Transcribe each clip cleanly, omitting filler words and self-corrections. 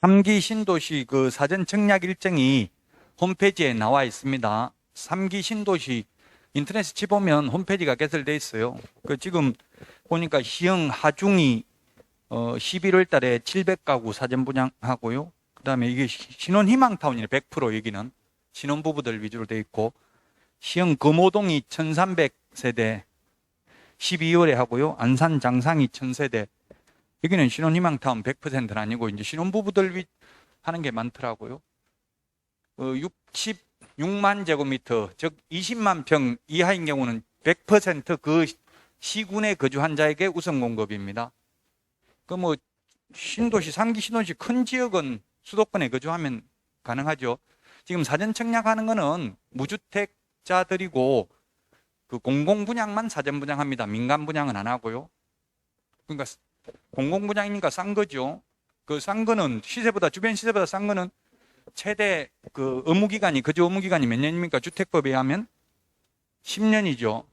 3기 신도시 그 사전 청약 일정이 홈페이지에 나와 있습니다. 3기 신도시 인터넷에 치보면 홈페이지가 개설되어 있어요. 지금 보니까 시흥 하중이 11월 달에 700가구 사전 분양하고요. 그 다음에 이게 신혼희망타운이네. 100% 여기는 신혼부부들 위주로 되어 있고, 시흥 금호동이 1300세대 12월에 하고요. 안산 장상이 1000세대. 여기는 신혼희망타운 100%는 아니고 이제 신혼부부들 하는 게 많더라고요. 66만 제곱미터, 즉 20만 평 이하인 경우는 100% 시군에 거주한 자에게 우선 공급입니다. 신도시, 3기 신도시 큰 지역은 수도권에 거주하면 가능하죠. 지금 사전 청약하는 거는 무주택자들이고 공공분양만 사전 분양합니다. 민간 분양은 안 하고요. 그러니까 공공분양이니까 싼 거죠. 싼 거는 주변 시세보다 싼 거는 최대 거주 의무기간이 몇 년입니까? 주택법에 의하면 10년이죠.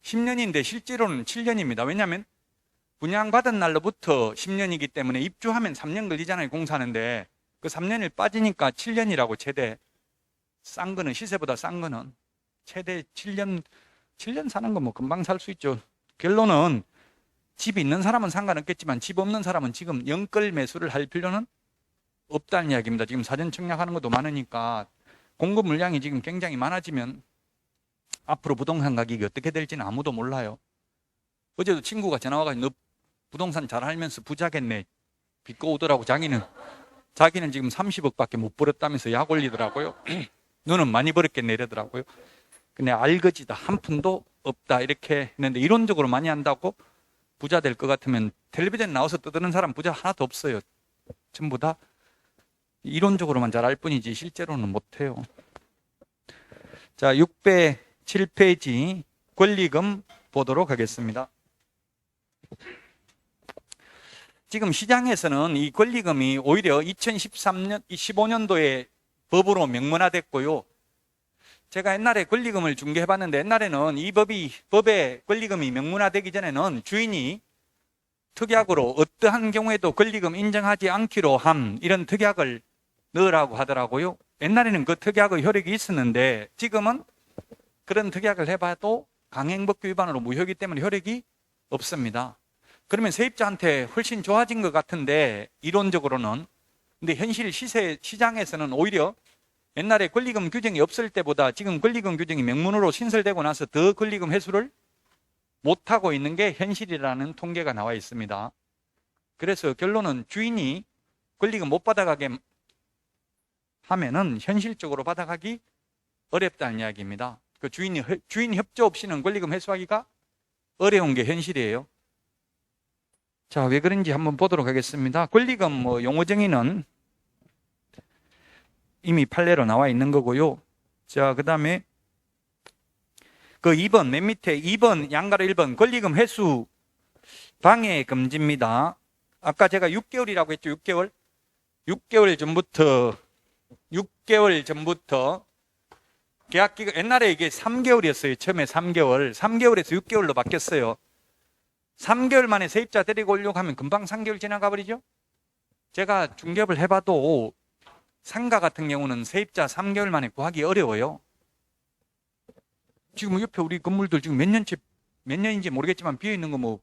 10년인데 실제로는 7년입니다. 왜냐하면 분양받은 날로부터 10년이기 때문에 입주하면 3년 걸리잖아요. 공사하는데 그 3년을 빠지니까 7년이라고. 최대 싼 거는, 시세보다 싼 거는 최대 7년 사는 거 금방 살 수 있죠. 결론은 집 있는 사람은 상관없겠지만 집 없는 사람은 지금 영끌 매수를 할 필요는 없다는 이야기입니다. 지금 사전 청약하는 것도 많으니까 공급 물량이 지금 굉장히 많아지면 앞으로 부동산 가격이 어떻게 될지는 아무도 몰라요. 어제도 친구가 전화 와가지고 너 부동산 잘 알면서 부자겠네. 비꼬 오더라고. 자기는 지금 30억밖에 못 벌었다면서 약 올리더라고요. 너는 많이 벌었겠네 이러더라고요. 근데 알거지다. 한 푼도 없다 이렇게 했는데, 이론적으로 많이 한다고 부자 될 것 같으면 텔레비전 나와서 떠드는 사람 부자 하나도 없어요. 전부 다 이론적으로만 잘 알 뿐이지 실제로는 못해요. 자, 607페이지 권리금 보도록 하겠습니다. 지금 시장에서는 이 권리금이 오히려 2015년도에 법으로 명문화됐고요. 제가 옛날에 권리금을 중개해봤는데, 옛날에는 이 법에 권리금이 명문화되기 전에는 주인이 특약으로 어떠한 경우에도 권리금 인정하지 않기로 함, 이런 특약을 넣으라고 하더라고요. 옛날에는 그 특약의 효력이 있었는데 지금은 그런 특약을 해봐도 강행법규 위반으로 무효이기 때문에 효력이 없습니다. 그러면 세입자한테 훨씬 좋아진 것 같은데, 이론적으로는. 근데 현실 시장에서는 오히려 옛날에 권리금 규정이 없을 때보다 지금 권리금 규정이 명문으로 신설되고 나서 더 권리금 회수를 못하고 있는 게 현실이라는 통계가 나와 있습니다. 그래서 결론은 주인이 권리금 못 받아가게 하면은 현실적으로 받아가기 어렵다는 이야기입니다. 주인 협조 없이는 권리금 회수하기가 어려운 게 현실이에요. 자, 왜 그런지 한번 보도록 하겠습니다. 권리금 용어 정의는 이미 판례로 나와 있는 거고요. 자, 그 다음에 2번, 맨 밑에 2번, 양가로 1번, 권리금 회수 방해 금지입니다. 아까 제가 6개월이라고 했죠, 6개월. 6개월 전부터 계약기간, 옛날에 이게 3개월이었어요. 처음에 3개월에서 6개월로 바뀌었어요. 3개월 만에 세입자 데리고 오려고 하면 금방 3개월 지나가 버리죠. 제가 중개업을 해봐도 상가 같은 경우는 세입자 3개월 만에 구하기 어려워요. 지금 옆에 우리 건물들 지금 몇 년인지 모르겠지만 비어있는 거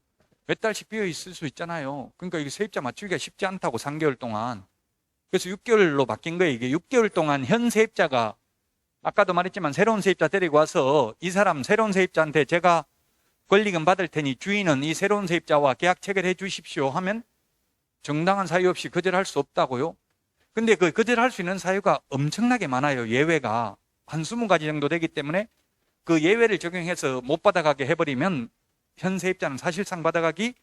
몇 달씩 비어있을 수 있잖아요. 그러니까 이게 세입자 맞추기가 쉽지 않다고, 3개월 동안. 그래서 6개월로 바뀐 거예요. 이게 6개월 동안 현 세입자가, 아까도 말했지만 새로운 세입자 데리고 와서 이 사람 새로운 세입자한테 제가 권리금 받을 테니 주인은 이 새로운 세입자와 계약 체결해 주십시오 하면 정당한 사유 없이 거절할 수 없다고요. 근데 거절할 수 있는 사유가 엄청나게 많아요. 예외가 한 20가지 정도 되기 때문에 그 예외를 적용해서 못 받아가게 해버리면 현 세입자는 사실상 받아가기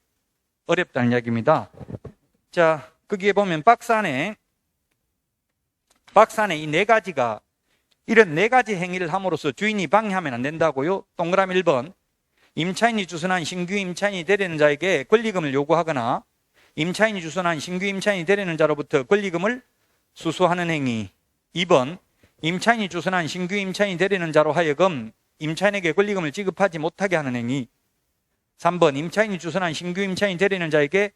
어렵다는 이야기입니다. 자, 거기에 보면 박스 안에 이 4가지가, 이런 4가지 행위를 함으로써 주인이 방해하면 안 된다고요. 동그라미 1번, 임차인이 주선한 신규 임차인이 되려는 자에게 권리금을 요구하거나 임차인이 주선한 신규 임차인이 되려는 자로부터 권리금을 수수하는 행위. 2번, 임차인이 주선한 신규 임차인이 되려는 자로 하여금 임차인에게 권리금을 지급하지 못하게 하는 행위. 3번, 임차인이 주선한 신규 임차인이 되려는 자에게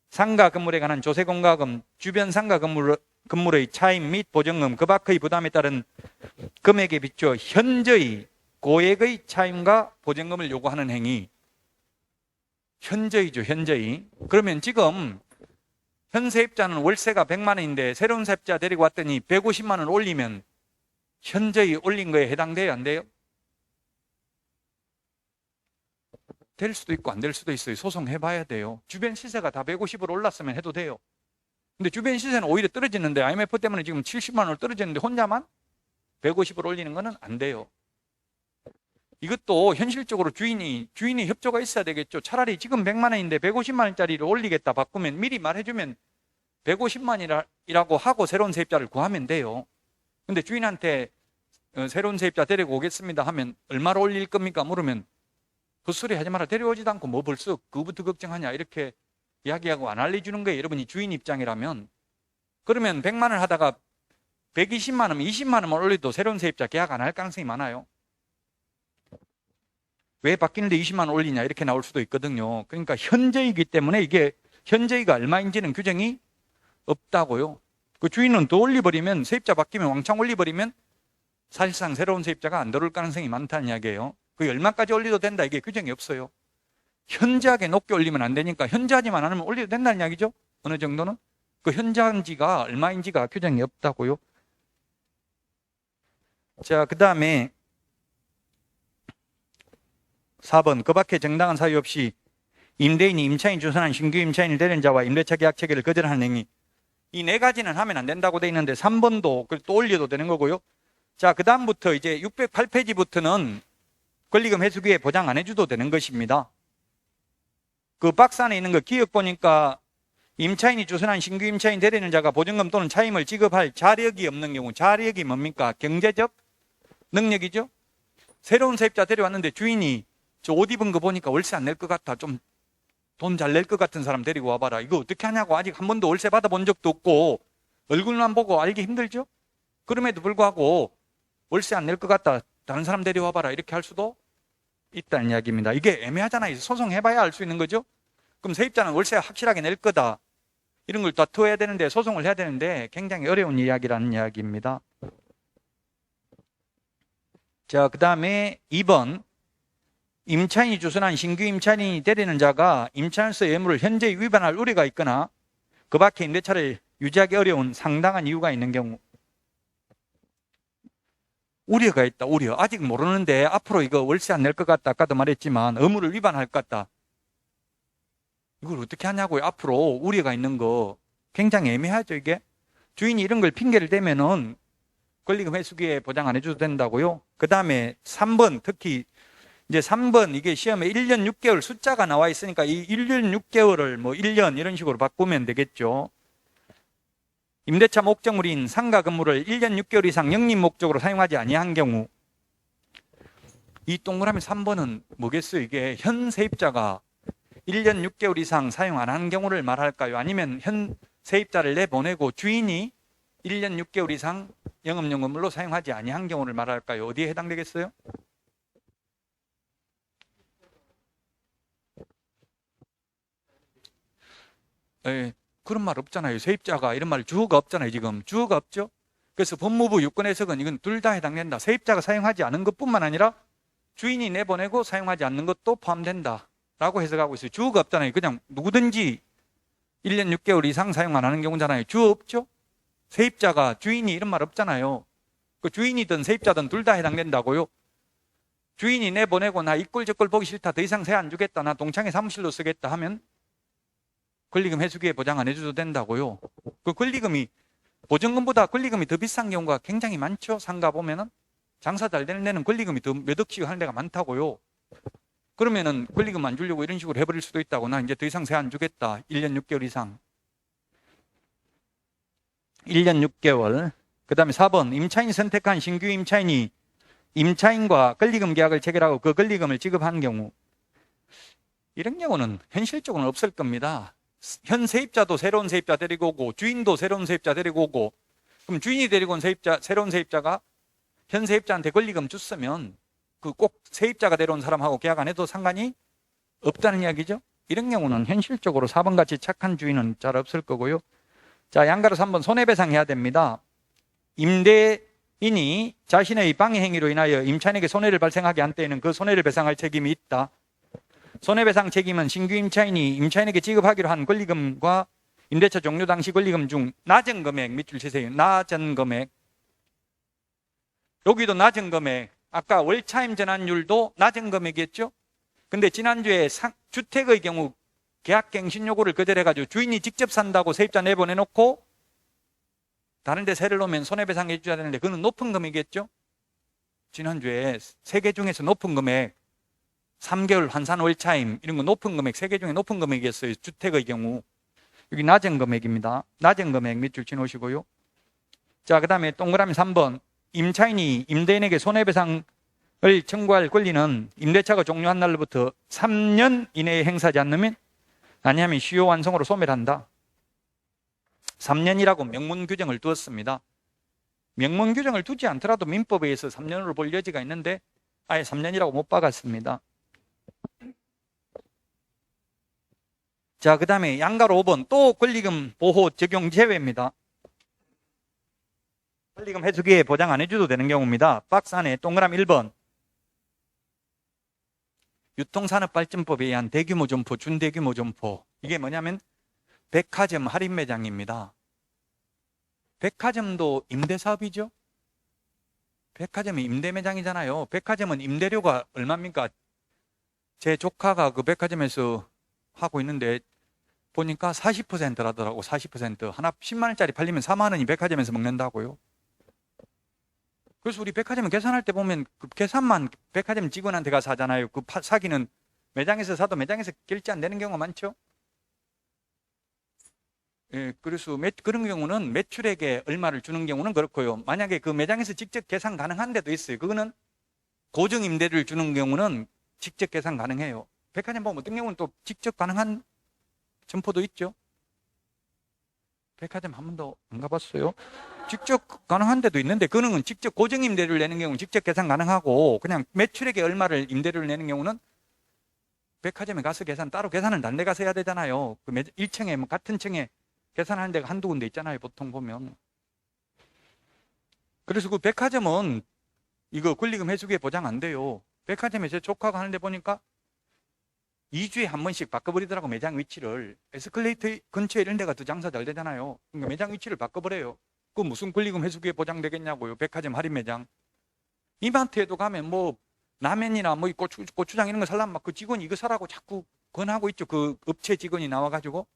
상가 건물에 관한 조세 공과금, 주변 상가 건물의 차임 및 보증금, 그 밖의 부담에 따른 금액에 비추어 현저히 고액의 차임과 보증금을 요구하는 행위. 현저히죠, 현저히. 그러면 지금 현 세입자는 월세가 100만 원인데 새로운 세입자 데리고 왔더니 150만 원 올리면 현저히 올린 거에 해당돼요, 안 돼요? 될 수도 있고 안 될 수도 있어요. 소송해봐야 돼요. 주변 시세가 다 150으로 올랐으면 해도 돼요. 근데 주변 시세는 오히려 떨어지는데 IMF 때문에 지금 70만 원을 떨어지는데 혼자만 150으로 올리는 거는 안 돼요. 이것도 현실적으로 주인이 협조가 있어야 되겠죠. 차라리 지금 100만 원인데 150만 원짜리를 올리겠다 바꾸면 미리 말해주면 150만이라고 하고 새로운 세입자를 구하면 돼요. 근데 주인한테 새로운 세입자 데리고 오겠습니다 하면 얼마로 올릴 겁니까? 물으면 헛소리 하지 마라. 데려오지도 않고 뭐 벌써 그거부터 걱정하냐 이렇게 이야기하고 안 알려주는 거예요. 여러분이 주인 입장이라면. 그러면 100만 원 하다가 120만 원, 20만 원만 올려도 새로운 세입자 계약 안 할 가능성이 많아요. 왜 바뀌는데 20만 원 올리냐 이렇게 나올 수도 있거든요. 그러니까 현저이기 때문에 이게 현저이가 얼마인지는 규정이 없다고요. 그 주인은 더 올려버리면 세입자 바뀌면 왕창 올려버리면 사실상 새로운 세입자가 안 들어올 가능성이 많다는 이야기예요. 그 얼마까지 올려도 된다 이게 규정이 없어요. 현저하게 높게 올리면 안 되니까 현저하지만 않으면 올려도 된다는 이야기죠. 어느 정도는. 그 현저한지가 얼마인지가 규정이 없다고요. 자, 그 다음에 4번 그 밖에 정당한 사유 없이 임대인이 임차인 주선한 신규 임차인을 데리는 자와 임대차 계약 체결을 거절하는 행위. 이 네 가지는 하면 안 된다고 돼 있는데 3번도 또 올려도 되는 거고요. 자, 그 다음부터 이제 608페이지부터는 권리금 회수기에 보장 안 해줘도 되는 것입니다. 그 박스 안에 있는 거 기억 보니까 임차인이 주선한 신규 임차인 데리는 자가 보증금 또는 차임을 지급할 자력이 없는 경우. 자력이 뭡니까? 경제적 능력이죠. 새로운 세입자 데려왔는데 주인이 저 옷 입은 거 보니까 월세 안 낼 것 같아. 좀 돈 잘 낼 것 같은 사람 데리고 와봐라. 이거 어떻게 하냐고. 아직 한 번도 월세 받아본 적도 없고 얼굴만 보고 알기 힘들죠. 그럼에도 불구하고 월세 안 낼 것 같다. 다른 사람 데려와봐라. 이렇게 할 수도 있다는 이야기입니다. 이게 애매하잖아요. 소송해봐야 알 수 있는 거죠. 그럼 세입자는 월세 확실하게 낼 거다. 이런 걸 다투어야 되는데 소송을 해야 되는데 굉장히 어려운 이야기라는 이야기입니다. 자, 그 다음에 2번 임차인이 주선한 신규 임차인이 데리는 자가 임차인으로서의 의무를 현저히 위반할 우려가 있거나 그 밖에 임대차를 유지하기 어려운 상당한 이유가 있는 경우. 우려가 있다. 우려. 아직 모르는데 앞으로 이거 월세 안 낼 것 같다. 아까도 말했지만 의무를 위반할 것 같다. 이걸 어떻게 하냐고요. 앞으로 우려가 있는 거 굉장히 애매하죠. 이게 주인이 이런 걸 핑계를 대면은 권리금 회수기에 보장 안 해줘도 된다고요. 그 다음에 3번 특히 이제 3번 이게 시험에 1년 6개월 숫자가 나와 있으니까 이 1년 6개월을 뭐 1년 이런 식으로 바꾸면 되겠죠. 임대차 목적물인 상가 건물을 1년 6개월 이상 영립 목적으로 사용하지 아니한 경우. 이 동그라미 3번은 뭐겠어요? 이게 현 세입자가 1년 6개월 이상 사용 안 한 경우를 말할까요? 아니면 현 세입자를 내보내고 주인이 1년 6개월 이상 영업용 건물로 사용하지 아니한 경우를 말할까요? 어디에 해당되겠어요? 예, 그런 말 없잖아요. 세입자가 이런 말 주어가 없잖아요. 지금 주어가 없죠. 그래서 법무부 유권 해석은 이건 둘 다 해당된다. 세입자가 사용하지 않은 것뿐만 아니라 주인이 내보내고 사용하지 않는 것도 포함된다 라고 해석하고 있어요. 주어가 없잖아요. 그냥 누구든지 1년 6개월 이상 사용 안 하는 경우잖아요. 주어 없죠. 세입자가 주인이 이런 말 없잖아요. 그 주인이든 세입자든 둘 다 해당된다고요. 주인이 내보내고 나 이 꼴 저 꼴 보기 싫다. 더 이상 세 안 주겠다. 나 동창회 사무실로 쓰겠다 하면 권리금 회수기에 보장 안 해줘도 된다고요. 그 권리금이 보증금보다 권리금이 더 비싼 경우가 굉장히 많죠. 상가 보면은 장사 잘 되는 데는 권리금이 더 몇 억씩 하는 데가 많다고요. 그러면은 권리금 안 주려고 이런 식으로 해버릴 수도 있다고. 나 이제 더 이상 세 안 주겠다. 1년 6개월 이상. 1년 6개월. 그 다음에 4번 임차인이 선택한 신규 임차인이 임차인과 권리금 계약을 체결하고 그 권리금을 지급한 경우. 이런 경우는 현실적으로는 없을 겁니다. 현 세입자도 새로운 세입자 데리고 오고 주인도 새로운 세입자 데리고 오고 그럼 주인이 데리고 온 새로운 세입자가 현 세입자한테 권리금 줬으면 그 꼭 세입자가 데려온 사람하고 계약 안 해도 상관이 없다는 이야기죠. 이런 경우는 현실적으로 4번 같이 착한 주인은 잘 없을 거고요. 자, 양가로 3번 손해배상해야 됩니다. 임대인이 자신의 방해 행위로 인하여 임차인에게 손해를 발생하게 한 때에는 그 손해를 배상할 책임이 있다. 손해배상 책임은 신규 임차인이 임차인에게 지급하기로 한 권리금과 임대차 종료 당시 권리금 중 낮은 금액 밑줄 치세요. 낮은 금액. 여기도 낮은 금액. 아까 월차임 전환율도 낮은 금액이었죠. 근데 지난주에 주택의 경우 계약갱신 요구를 거절해가지고 주인이 직접 산다고 세입자 내보내놓고 다른 데 세를 놓으면 손해배상 해줘야 되는데 그거는 높은 금액이었죠. 지난주에 3개 중에서 높은 금액 3개월 환산 월차임 이런 거 높은 금액 3개 중에 높은 금액이었어요. 주택의 경우. 여기 낮은 금액입니다. 낮은 금액 밑줄 치놓으시고요. 자, 그 다음에 동그라미 3번. 임차인이 임대인에게 손해배상을 청구할 권리는 임대차가 종료한 날로부터 3년 이내에 행사하지 않으면 아니하면 시효 완성으로 소멸한다. 3년이라고 명문 규정을 두었습니다. 명문 규정을 두지 않더라도 민법에 의해서 3년으로 볼 여지가 있는데 아예 3년이라고 못 박았습니다. 자, 그 다음에 양가로 5번 또 권리금 보호 적용 제외입니다. 권리금 해수기에 보장 안 해줘도 되는 경우입니다. 박스 안에 동그라미 1번 유통산업발전법에 의한 대규모 점포, 준대규모 점포. 이게 뭐냐면 백화점 할인 매장입니다. 백화점도 임대사업이죠. 백화점이 임대 매장이잖아요. 백화점은 임대료가 얼마입니까? 제 조카가 그 백화점에서 하고 있는데 보니까 40%라더라고. 40%. 하나 10만 원짜리 팔리면 4만 원이 백화점에서 먹는다고요. 그래서 우리 백화점 계산할 때 보면 그 계산만 백화점 직원한테 가서 하잖아요. 그 사기는 매장에서 사도 매장에서 결제 안 되는 경우가 많죠. 예, 그래서 그런 경우는 매출액에 얼마를 주는 경우는 그렇고요. 만약에 그 매장에서 직접 계산 가능한 데도 있어요. 그거는 고정 임대료를 주는 경우는 직접 계산 가능해요. 백화점 보면 어떤 경우는 또 직접 가능한 점포도 있죠. 백화점 한 번도 안 가봤어요. 직접 가능한 데도 있는데 그거는 직접 고정 임대료를 내는 경우는 직접 계산 가능하고 그냥 매출액에 얼마를 임대료를 내는 경우는 백화점에 가서 따로 계산은 딴 데 가서 해야 되잖아요. 그 1층에 같은 층에 계산하는 데가 한두 군데 있잖아요. 보통 보면. 그래서 그 백화점은 이거 권리금 해수기에 보장 안 돼요. 백화점에 제 조카가 하는데 보니까 2주에 한 번씩 바꿔버리더라고. 매장 위치를. 에스컬레이터 근처에 이런 데가 더 장사 잘 되잖아요. 그러니까 매장 위치를 바꿔버려요. 그 무슨 권리금 해수기에 보장되겠냐고요. 백화점 할인 매장. 이마트에도 가면 뭐 라면이나 뭐 고추장 이런 거 살려면 막 그 직원이 이거 사라고 자꾸 권하고 있죠. 그 업체 직원이 나와가지고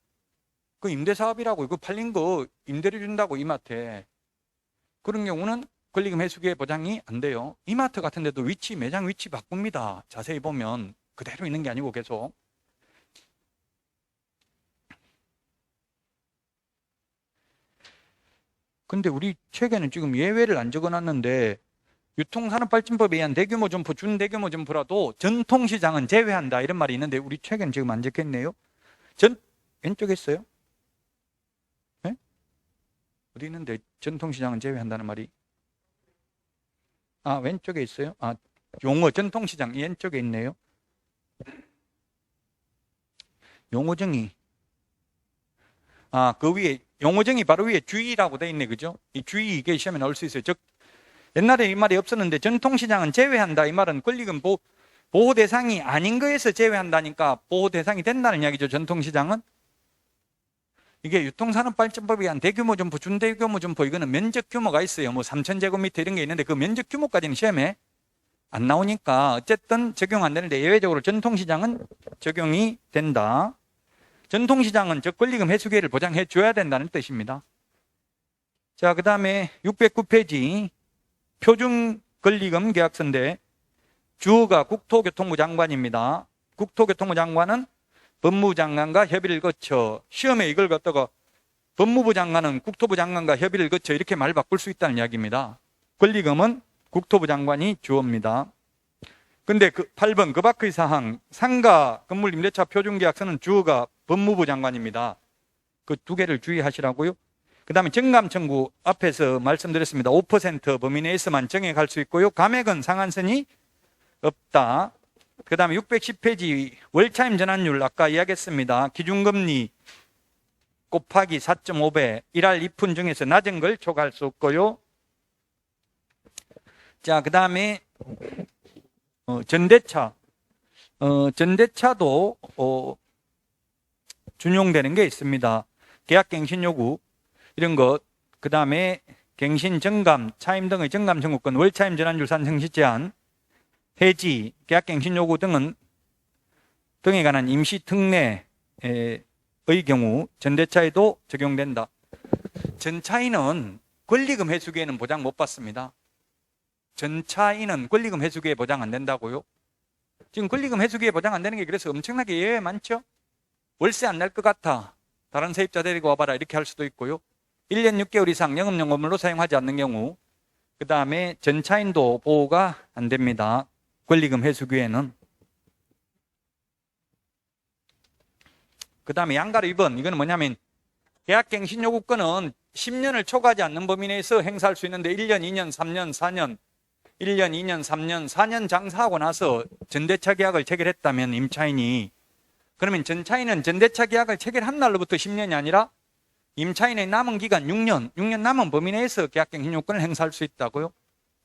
그 임대사업이라고 이거 팔린 거 임대료 준다고 이마트에. 그런 경우는 권리금 해수기에 보장이 안 돼요. 이마트 같은 데도 매장 위치 바꿉니다. 자세히 보면 그대로 있는 게 아니고 계속. 근데 우리 책에는 지금 예외를 안 적어놨는데 유통산업발전법에 의한 대규모 점포, 준대규모 점포라도 전통시장은 제외한다 이런 말이 있는데 우리 책에는 지금 안 적혔네요. 왼쪽에 있어요? 네? 어디 있는데 전통시장은 제외한다는 말이? 아, 왼쪽에 있어요? 아, 용어 전통시장 왼쪽에 있네요. 용어정의. 아, 그 위에 용어정의 바로 위에 주의라고 돼 있네. 그죠? 이 주의 이게 시험에 나올 수 있어요. 즉 옛날에 이 말이 없었는데 전통시장은 제외한다. 이 말은 권리금 보호 대상이 아닌 거에서 제외한다니까 보호 대상이 된다는 이야기죠. 전통시장은. 이게 유통산업발전법에 의한 대규모 점포, 준대규모 점포 이거는 면적 규모가 있어요. 뭐 3,000제곱미터 이런 게 있는데 그 면적 규모까지는 시험에 안 나오니까 어쨌든 적용 안 되는데 예외적으로 전통시장은 적용이 된다. 전통시장은 즉 권리금 해수기를 보장해 줘야 된다는 뜻입니다. 자, 그 다음에 609페이지 표준권리금 계약서인데 주어가 국토교통부 장관입니다. 국토교통부 장관은 법무부 장관과 협의를 거쳐. 시험에 이걸 갖다가 법무부 장관은 국토부 장관과 협의를 거쳐 이렇게 말 바꿀 수 있다는 이야기입니다. 권리금은 국토부 장관이 주어입니다. 근데 그 8번 그 밖의 사항 상가 건물 임대차 표준계약서는 주어가 법무부 장관입니다. 그 두 개를 주의하시라고요. 그 다음에 정감 청구 앞에서 말씀드렸습니다. 5% 범위 내에서만 정액할 수 있고요. 감액은 상한선이 없다. 그 다음에 610페이지 월차임 전환율 아까 이야기했습니다. 기준금리 곱하기 4.5배, 일할 2푼 중에서 낮은 걸 초과할 수 없고요. 자, 그 다음에 전대차. 전대차도 준용되는 게 있습니다. 계약갱신 요구 이런 것, 그 다음에 갱신 정감, 차임 등의 정감 청구권, 월차임 전환율 산정시 제한, 해지, 계약갱신 요구 등에 관한 임시 특례의 경우 전대차에도 적용된다. 전차인은 권리금 회수기에는 보장 못 받습니다. 전차인은 권리금 회수기에 보장 안 된다고요? 지금 권리금 회수기에 보장 안 되는 게 그래서 엄청나게 예외 많죠? 월세 안 낼 것 같아. 다른 세입자 데리고 와봐라. 이렇게 할 수도 있고요. 1년 6개월 이상 영업용 건물로 사용하지 않는 경우, 그 다음에 전차인도 보호가 안 됩니다. 권리금 회수기에는. 그 다음에 양가로 2번. 이거는 뭐냐면 계약갱신 요구권은 10년을 초과하지 않는 범위 내에서 행사할 수 있는데 1년, 2년, 3년, 4년, 1년, 2년, 3년, 4년 장사하고 나서 전대차 계약을 체결했다면 임차인이, 그러면 전차인은 전대차 계약을 체결한 날로부터 10년이 아니라 임차인의 남은 기간 6년 남은 범위 내에서 계약갱신 요건을 행사할 수 있다고요?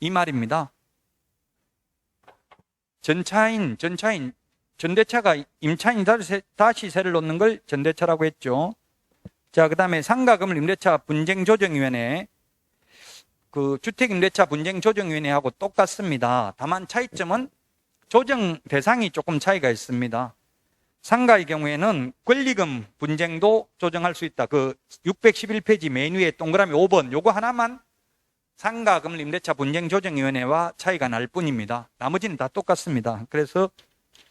이 말입니다. 전대차가 임차인이 다시 세를 놓는 걸 전대차라고 했죠. 자, 그 다음에 상가금을 임대차 분쟁조정위원회, 그 주택임대차 분쟁조정위원회하고 똑같습니다. 다만 차이점은 조정 대상이 조금 차이가 있습니다. 상가의 경우에는 권리금 분쟁도 조정할 수 있다. 그 611페이지 맨 위에 동그라미 5번 요거 하나만 상가금 임대차 분쟁조정위원회와 차이가 날 뿐입니다. 나머지는 다 똑같습니다. 그래서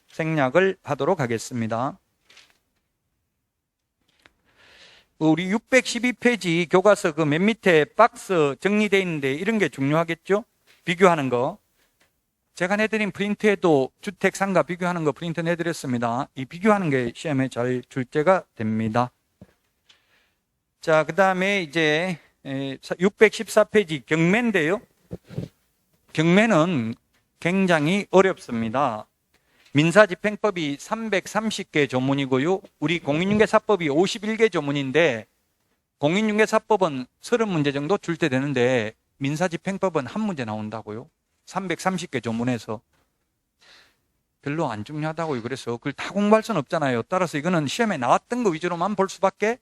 생략을 하도록 하겠습니다. 우리 612페이지 교과서 그 맨 밑에 박스 정리되어 있는데 이런 게 중요하겠죠? 비교하는 거. 제가 내드린 프린트에도 주택 상가 비교하는 거 프린트 내드렸습니다. 이 비교하는 게 시험에 잘 출제가 됩니다. 자, 그 다음에 이제 614페이지 경매인데요. 경매는 굉장히 어렵습니다. 민사집행법이 330개 조문이고요. 우리 공인중개사법이 51개 조문인데 공인중개사법은 30문제 정도 출제되는데 민사집행법은 한 문제 나온다고요. 330개 조문에서. 별로 안 중요하다고요. 그래서 그걸 다 공부할 수는 없잖아요. 따라서 이거는 시험에 나왔던 거 위주로만 볼 수밖에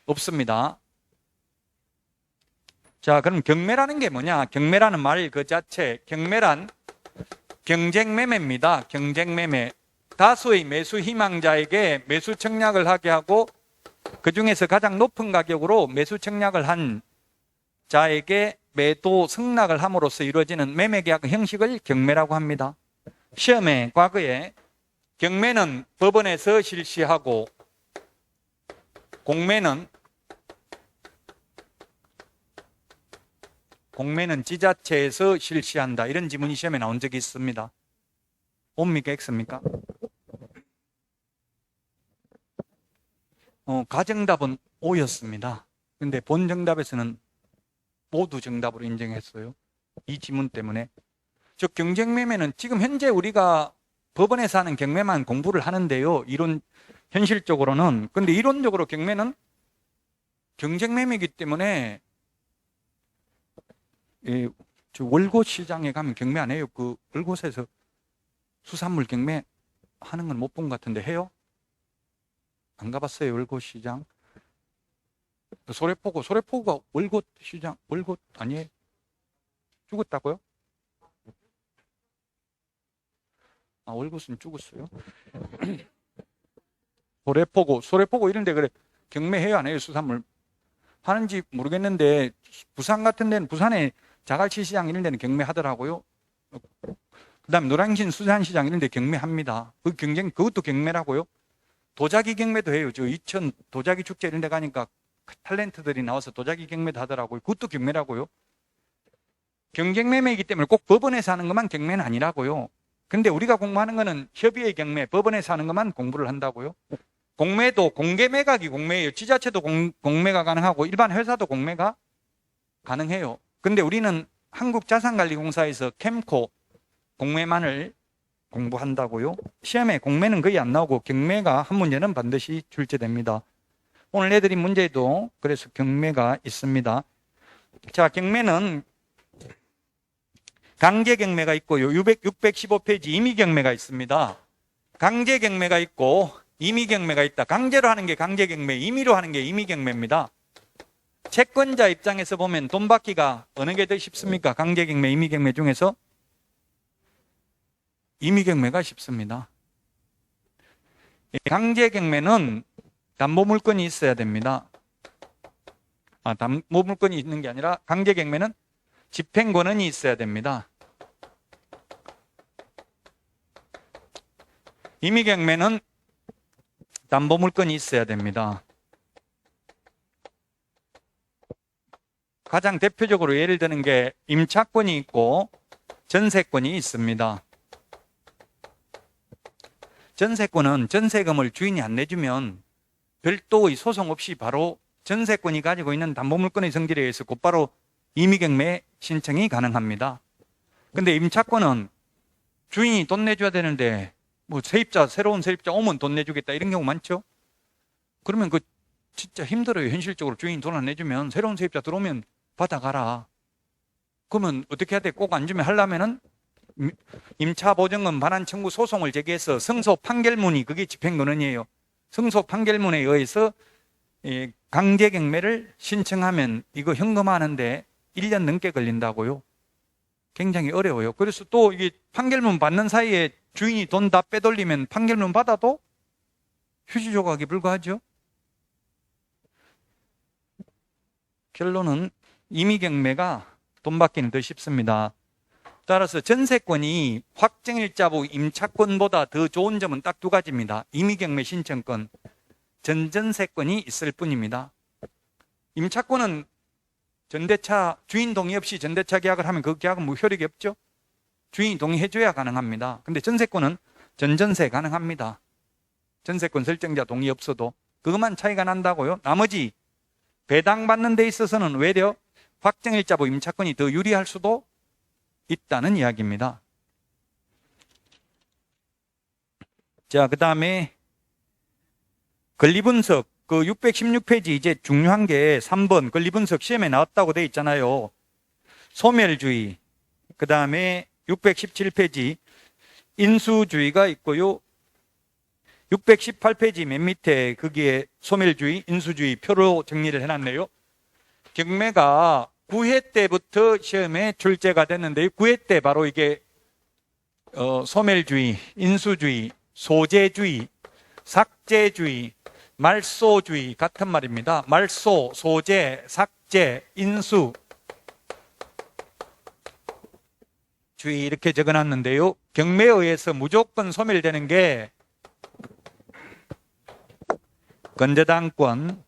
없습니다. 자, 그럼 경매라는 게 뭐냐? 경매라는 말 그 자체, 경매란 경쟁매매입니다. 경쟁매매. 다수의 매수 희망자에게 매수 청약을 하게 하고 그 중에서 가장 높은 가격으로 매수 청약을 한 자에게 매도 승낙을 함으로써 이루어지는 매매계약 형식을 경매라고 합니다. 시험에 과거에 경매는 법원에서 실시하고 공매는 지자체에서 실시한다. 이런 지문이 시험에 나온 적이 있습니다. O입니까? X입니까? 가정답은 O였습니다. 근데 본 정답에서는 모두 정답으로 인정했어요. 이 지문 때문에. 즉 경쟁매매는 지금 현재 우리가 법원에서 하는 경매만 공부를 하는데요. 현실적으로는. 근데 이론적으로 경매는 경쟁매매이기 때문에 월곶 시장에 가면 경매 안 해요. 그 월곶에서 수산물 경매 하는 건 못 본 것 같은데 해요? 안 가봤어요, 월곶 시장? 소래포구가 월곶 시장, 월곶 아니에요? 죽었다고요? 아, 월곶은 죽었어요? 소래포구 이런 데 그래 경매해요, 안 해요? 수산물 하는지 모르겠는데 부산 같은 데는, 부산에 자갈치 시장 이런 데는 경매하더라고요. 그 다음에 노량진 수산시장 이런 데 경매합니다. 그것도 경매라고요. 도자기 경매도 해요. 저 이천 도자기 축제 이런 데 가니까 탤런트들이 나와서 도자기 경매도 하더라고요. 그것도 경매라고요. 경쟁매매이기 때문에 꼭 법원에서 하는 것만 경매는 아니라고요. 근데 우리가 공부하는 거는 협의의 경매, 법원에서 하는 것만 공부를 한다고요. 공매도 공개매각이 공매예요. 지자체도 공매가 가능하고 일반 회사도 공매가 가능해요. 근데 우리는 한국자산관리공사에서 캠코 공매만을 공부한다고요? 시험에 공매는 거의 안 나오고 경매가 한 문제는 반드시 출제됩니다. 오늘 내드린 문제도 그래서 경매가 있습니다. 자, 경매는 강제 경매가 있고요. 615페이지 임의 경매가 있습니다. 강제 경매가 있고 임의 경매가 있다. 강제로 하는 게 강제 경매, 임의로 하는 게 임의 경매입니다. 채권자 입장에서 보면 돈 받기가 어느 게 더 쉽습니까? 강제 경매, 임의 경매 중에서 임의 경매가 쉽습니다. 강제 경매는 담보 물건이 있어야 됩니다. 담보 물건이 있는 게 아니라 강제 경매는 집행 권한이 있어야 됩니다. 임의 경매는 담보 물건이 있어야 됩니다. 가장 대표적으로 예를 드는 게 임차권이 있고 전세권이 있습니다. 전세권은 전세금을 주인이 안 내주면 별도의 소송 없이 바로 전세권이 가지고 있는 담보물건의 성질에 의해서 곧바로 임의경매 신청이 가능합니다. 근데 임차권은 주인이 돈 내줘야 되는데 뭐 새로운 세입자 오면 돈 내주겠다 이런 경우 많죠? 그러면 그 진짜 힘들어요. 현실적으로 주인이 돈 안 내주면 새로운 세입자 들어오면 받아가라. 그러면 어떻게 해야 돼? 꼭 안 주면 하려면은 임차보증금 반환 청구 소송을 제기해서 승소 판결문이 그게 집행권한이에요. 승소 판결문에 의해서 강제 경매를 신청하면 이거 현금화하는데 1년 넘게 걸린다고요. 굉장히 어려워요. 그래서 또 이게 판결문 받는 사이에 주인이 돈 다 빼돌리면 판결문 받아도 휴지 조각에 불과하죠. 결론은 임의 경매가 돈 받기는 더 쉽습니다. 따라서 전세권이 확정일자부 임차권보다 더 좋은 점은 딱 두 가지입니다. 임의경매 신청권, 전전세권이 있을 뿐입니다. 임차권은 전대차 주인 동의 없이 전대차 계약을 하면 그 계약은 무효력이 없죠. 주인이 동의해줘야 가능합니다. 근데 전세권은 전전세 가능합니다. 전세권 설정자 동의 없어도 그것만 차이가 난다고요. 나머지 배당받는 데 있어서는 외려 확정일자부 임차권이 더 유리할 수도 있다는 이야기입니다. 자, 그 다음에 권리분석, 그 616페이지 이제 중요한 게 3번 권리분석 시험에 나왔다고 돼 있잖아요. 소멸주의, 그 다음에 617페이지 인수주의가 있고요. 618페이지 맨 밑에 거기에 소멸주의, 인수주의 표로 정리를 해놨네요. 경매가 9회 때부터 시험에 출제가 됐는데 9회 때 바로 이게 소멸주의, 인수주의, 소재주의, 삭제주의, 말소주의 같은 말입니다. 말소, 소재, 삭제, 인수 주의 이렇게 적어놨는데요. 경매에 의해서 무조건 소멸되는 게 건저당권,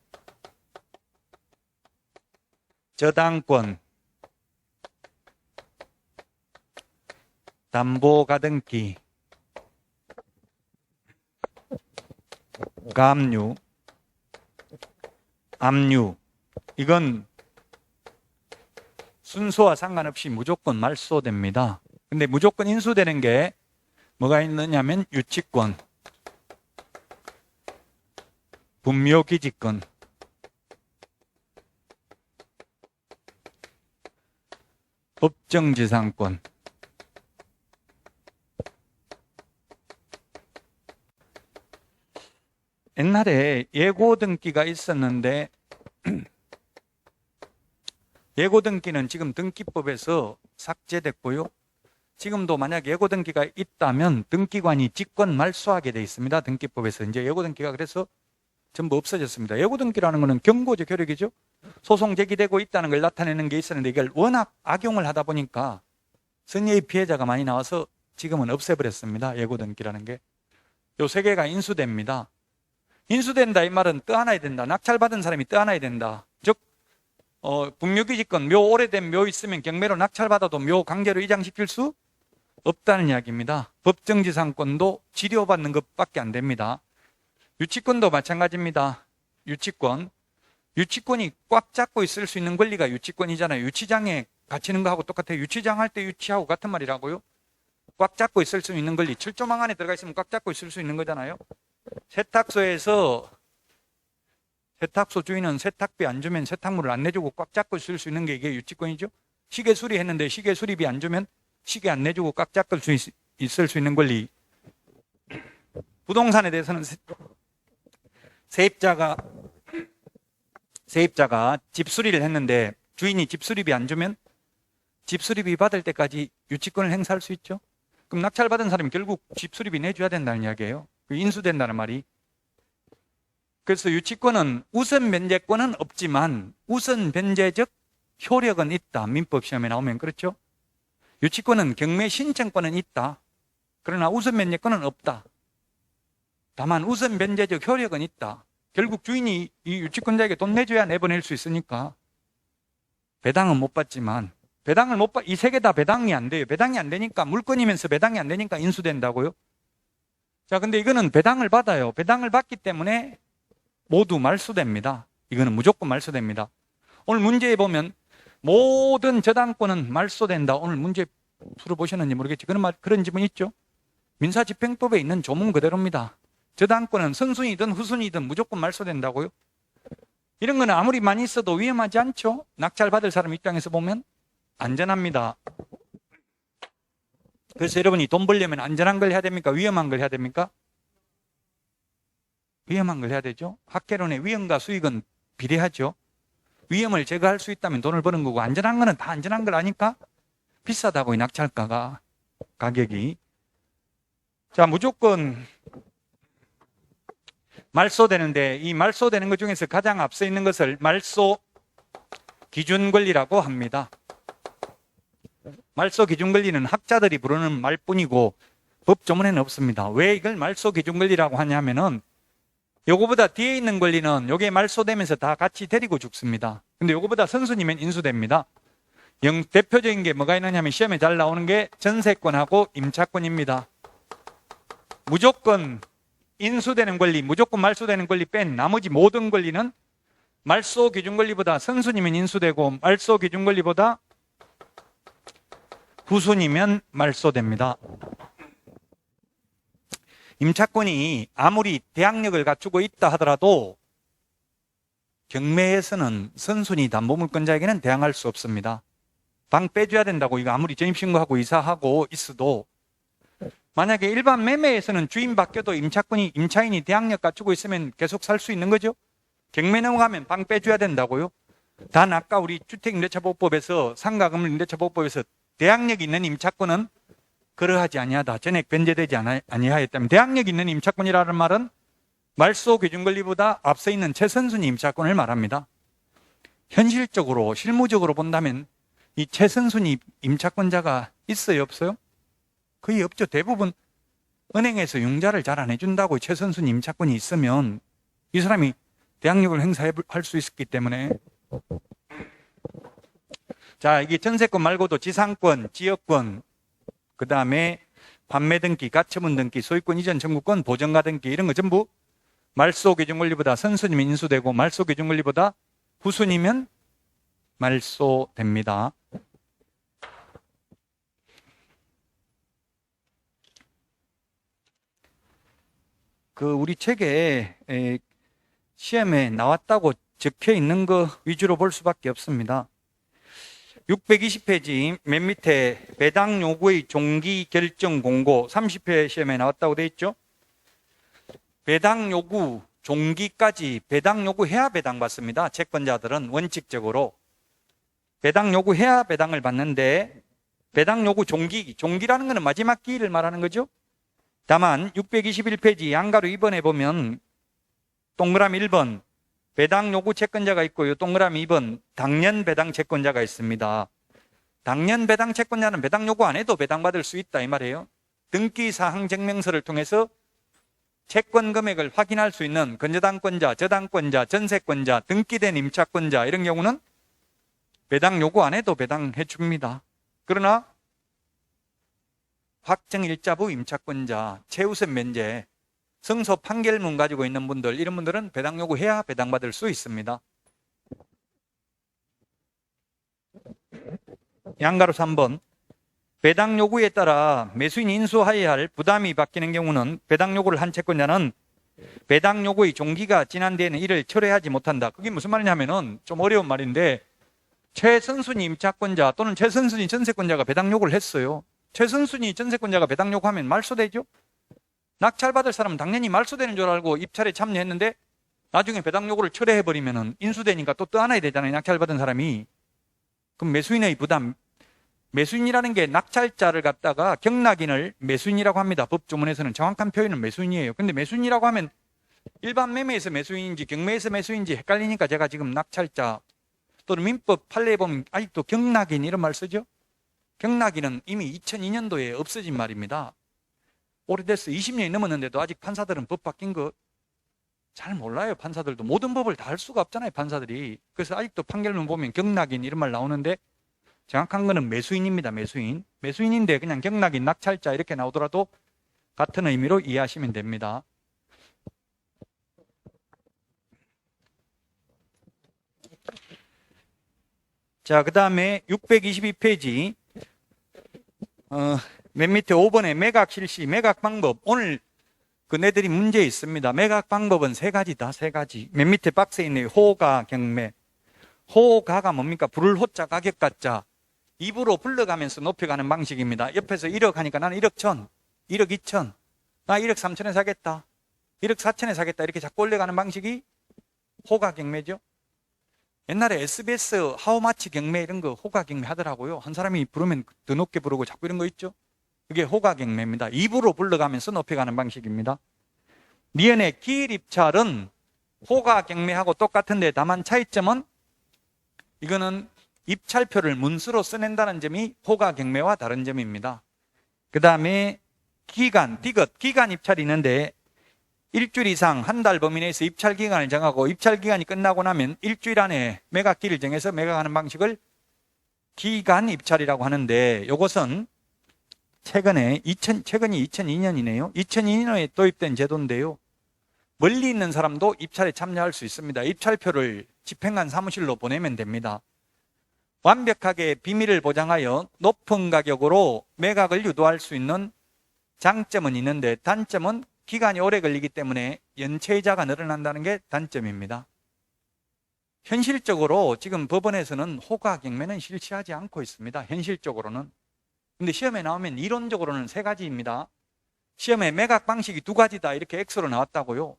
저당권, 담보가등기, 가압류, 압류, 이건 순서와 상관없이 무조건 말소됩니다. 근데 무조건 인수되는 게 뭐가 있느냐면 유치권, 분묘기지권, 법정지상권, 옛날에 예고등기가 있었는데 예고등기는 지금 등기법에서 삭제됐고요. 지금도 만약 예고등기가 있다면 등기관이 직권 말소하게 돼 있습니다. 등기법에서 이제 예고등기가 그래서 전부 없어졌습니다. 예고등기라는 것은 경고적 효력이죠. 소송 제기되고 있다는 걸 나타내는 게 있었는데 이걸 워낙 악용을 하다 보니까 선의의 피해자가 많이 나와서 지금은 없애버렸습니다. 예고등기라는 게. 요 세 개가 인수됩니다. 인수된다 이 말은 떠안아야 된다. 낙찰받은 사람이 떠안아야 된다. 즉 분묘기지권 묘 오래된 묘 있으면 경매로 낙찰받아도 묘 강제로 이장시킬 수 없다는 이야기입니다. 법정지상권도 치료받는 것밖에 안 됩니다. 유치권도 마찬가지입니다. 유치권이 꽉 잡고 있을 수 있는 권리가 유치권이잖아요. 유치장에 갇히는 거하고 똑같아요. 유치장 할 때 유치하고 같은 말이라고요. 꽉 잡고 있을 수 있는 권리, 철조망 안에 들어가 있으면 꽉 잡고 있을 수 있는 거잖아요. 세탁소에서 세탁소 주인은 세탁비 안 주면 세탁물을 안 내주고 꽉 잡고 있을 수 있는 게 이게 유치권이죠. 시계 수리했는데 시계 수리비 안 주면 시계 안 내주고 꽉 잡고 있을 수 있는 권리. 부동산에 대해서는 세입자가 집 수리를 했는데 주인이 집 수리비 안 주면 집 수리비 받을 때까지 유치권을 행사할 수 있죠. 그럼 낙찰받은 사람이 결국 집 수리비 내줘야 된다는 이야기예요. 인수된다는 말이. 그래서 유치권은 우선 변제권은 없지만 우선 변제적 효력은 있다. 민법 시험에 나오면 그렇죠. 유치권은 경매 신청권은 있다. 그러나 우선 변제권은 없다. 다만 우선 변제적 효력은 있다. 결국 주인이 이 유치권자에게 돈 내줘야 내보낼 수 있으니까 배당은 못 받지만 이 세 개 다 배당이 안 돼요. 배당이 안 되니까 물건이면서 배당이 안 되니까 인수된다고요. 자, 근데 이거는 배당을 받아요. 배당을 받기 때문에 모두 말소됩니다. 이거는 무조건 말소됩니다. 오늘 문제에 보면 모든 저당권은 말소된다. 오늘 문제 풀어보셨는지 모르겠지. 그런 지문 있죠? 민사집행법에 있는 조문 그대로입니다. 저당권은 선순위든 후순위든 무조건 말소된다고요. 이런 거는 아무리 많이 있어도 위험하지 않죠? 낙찰받을 사람 입장에서 보면 안전합니다. 그래서 여러분이 돈 벌려면 안전한 걸 해야 됩니까? 위험한 걸 해야 됩니까? 위험한 걸 해야 되죠. 학개론의 위험과 수익은 비례하죠. 위험을 제거할 수 있다면 돈을 버는 거고 안전한 거는 다 안전한 걸 아니까 비싸다고 이 낙찰가가 가격이. 자, 무조건 말소되는데 이 말소되는 것 중에서 가장 앞서 있는 것을 말소 기준 권리라고 합니다. 말소 기준 권리는 학자들이 부르는 말뿐이고 법 조문에는 없습니다. 왜 이걸 말소 기준 권리라고 하냐면은 요거보다 뒤에 있는 권리는 요게 말소되면서 다 같이 데리고 죽습니다. 근데 요거보다 선순위면 인수됩니다. 대표적인 게 뭐가 있느냐면 시험에 잘 나오는 게 전세권하고 임차권입니다. 무조건 인수되는 권리, 무조건 말소되는 권리 뺀 나머지 모든 권리는 말소 기준 권리보다 선순위면 인수되고 말소 기준 권리보다 후순위면 말소됩니다. 임차권이 아무리 대항력을 갖추고 있다 하더라도 경매에서는 선순위 담보물권자에게는 대항할 수 없습니다. 방 빼줘야 된다고 이거 아무리 전입신고하고 이사하고 있어도 만약에 일반 매매에서는 주인 바뀌어도 임차인이 대항력 갖추고 있으면 계속 살 수 있는 거죠. 경매 넘어가면 방 빼줘야 된다고요. 단 아까 우리 주택임대차보호법에서 상가건물임대차보호법에서 대항력 있는 임차권은 그러하지 아니하다. 전액 변제되지 아니하였다면 대항력 있는 임차권이라는 말은 말소 기준 권리보다 앞서 있는 최선순위 임차권을 말합니다. 현실적으로 실무적으로 본다면 이 최선순위 임차권자가 있어요, 없어요? 거의 없죠. 대부분 은행에서 융자를 잘 안 해준다고 최선순위 임차권이 있으면 이 사람이 대항력을 행사할 수 있었기 때문에. 자, 이게 전세권 말고도 지상권, 지역권, 그 다음에 판매 등기, 가처분 등기, 소유권 이전 청구권, 보전가 등기 이런 거 전부 말소 기준 권리보다 선순위면 인수되고 말소 기준 권리보다 후순위면 말소됩니다. 우리 책에 시험에 나왔다고 적혀 있는 거 위주로 볼 수밖에 없습니다. 620페이지 맨 밑에 배당 요구의 종기 결정 공고 30회 시험에 나왔다고 돼 있죠. 배당 요구 종기까지 배당 요구해야 배당 받습니다. 채권자들은 원칙적으로 배당 요구해야 배당을 받는데 배당 요구 종기라는 것은 마지막 기일을 말하는 거죠. 다만 621페이지 양가로 2번에 보면 동그라미 1번 배당 요구 채권자가 있고요. 동그라미 2번 당년 배당 채권자가 있습니다. 당년 배당 채권자는 배당 요구 안 해도 배당받을 수 있다 이 말이에요. 등기 사항 증명서를 통해서 채권 금액을 확인할 수 있는 건저당권자, 저당권자, 전세권자, 등기된 임차권자 이런 경우는 배당 요구 안 해도 배당해 줍니다. 그러나 확정일자부 임차권자, 최우선 면제, 승소 판결문 가지고 있는 분들 이런 분들은 배당 요구해야 배당받을 수 있습니다. 양가로 3번 배당 요구에 따라 매수인이 인수하여야 할 부담이 바뀌는 경우는 배당 요구를 한 채권자는 배당 요구의 종기가 지난 데에는 이를 철회하지 못한다. 그게 무슨 말이냐면은 좀 어려운 말인데, 최선순위 임차권자 또는 최선순위 전세권자가 배당 요구를 했어요. 최선순위 전세권자가 배당 요구하면 말소되죠. 낙찰받을 사람은 당연히 말소되는 줄 알고 입찰에 참여했는데 나중에 배당 요구를 철회해버리면은 인수되니까 또 떠안아야 되잖아요. 낙찰받은 사람이. 그럼 매수인의 부담, 매수인이라는 게 낙찰자를 갖다가 경락인을 매수인이라고 합니다. 법조문에서는 정확한 표현은 매수인이에요. 근데 매수인이라고 하면 일반 매매에서 매수인인지 경매에서 매수인인지 헷갈리니까 제가 지금 낙찰자 또는 민법 판례에 보면 아직도 경락인 이런 말 쓰죠. 경락인은 이미 2002년도에 없어진 말입니다. 오래됐어. 20년이 넘었는데도 아직 판사들은 법 바뀐 거 잘 몰라요. 판사들도 모든 법을 다 할 수가 없잖아요. 판사들이. 그래서 아직도 판결문 보면 경락인 이런 말 나오는데 정확한 거는 매수인입니다. 매수인. 매수인인데 그냥 경락인, 낙찰자 이렇게 나오더라도 같은 의미로 이해하시면 됩니다. 자, 그 다음에 622페이지 맨 밑에 5번에 매각 실시, 매각 방법. 오늘 그 내드린 문제 있습니다. 매각 방법은 세 가지다. 세 가지. 맨 밑에 박스에 있는 호가, 경매. 호가가 뭡니까? 불을 호자, 가격 가자. 입으로 불러가면서 높여가는 방식입니다. 옆에서 1억 하니까 나는 1억 1천, 1억 2천, 나 1억 3천에 사겠다, 1억 4천에 사겠다 이렇게 자꾸 올려가는 방식이 호가 경매죠. 옛날에 SBS 하우마치 경매 이런 거 호가 경매 하더라고요. 한 사람이 부르면 더 높게 부르고 자꾸 이런 거 있죠. 그게 호가 경매입니다. 입으로 불러가면서 높여가는 방식입니다. 니은의 기일 입찰은 호가 경매하고 똑같은데 다만 차이점은 이거는 입찰표를 문수로 써낸다는 점이 호가 경매와 다른 점입니다. 그 다음에 기간, 디귿, 기간 입찰이 있는데 일주일 이상 한 달 범위 내에서 입찰 기간을 정하고 입찰 기간이 끝나고 나면 일주일 안에 매각기를 정해서 매각하는 방식을 기간 입찰이라고 하는데 이것은 최근이 2002년이네요. 2002년에 도입된 제도인데요. 멀리 있는 사람도 입찰에 참여할 수 있습니다. 입찰표를 집행관 사무실로 보내면 됩니다. 완벽하게 비밀을 보장하여 높은 가격으로 매각을 유도할 수 있는 장점은 있는데 단점은 기간이 오래 걸리기 때문에 연체이자가 늘어난다는 게 단점입니다. 현실적으로 지금 법원에서는 호가 경매는 실시하지 않고 있습니다. 현실적으로는. 근데 시험에 나오면 이론적으로는 세 가지입니다. 시험에 매각 방식이 두 가지다 이렇게 X로 나왔다고요.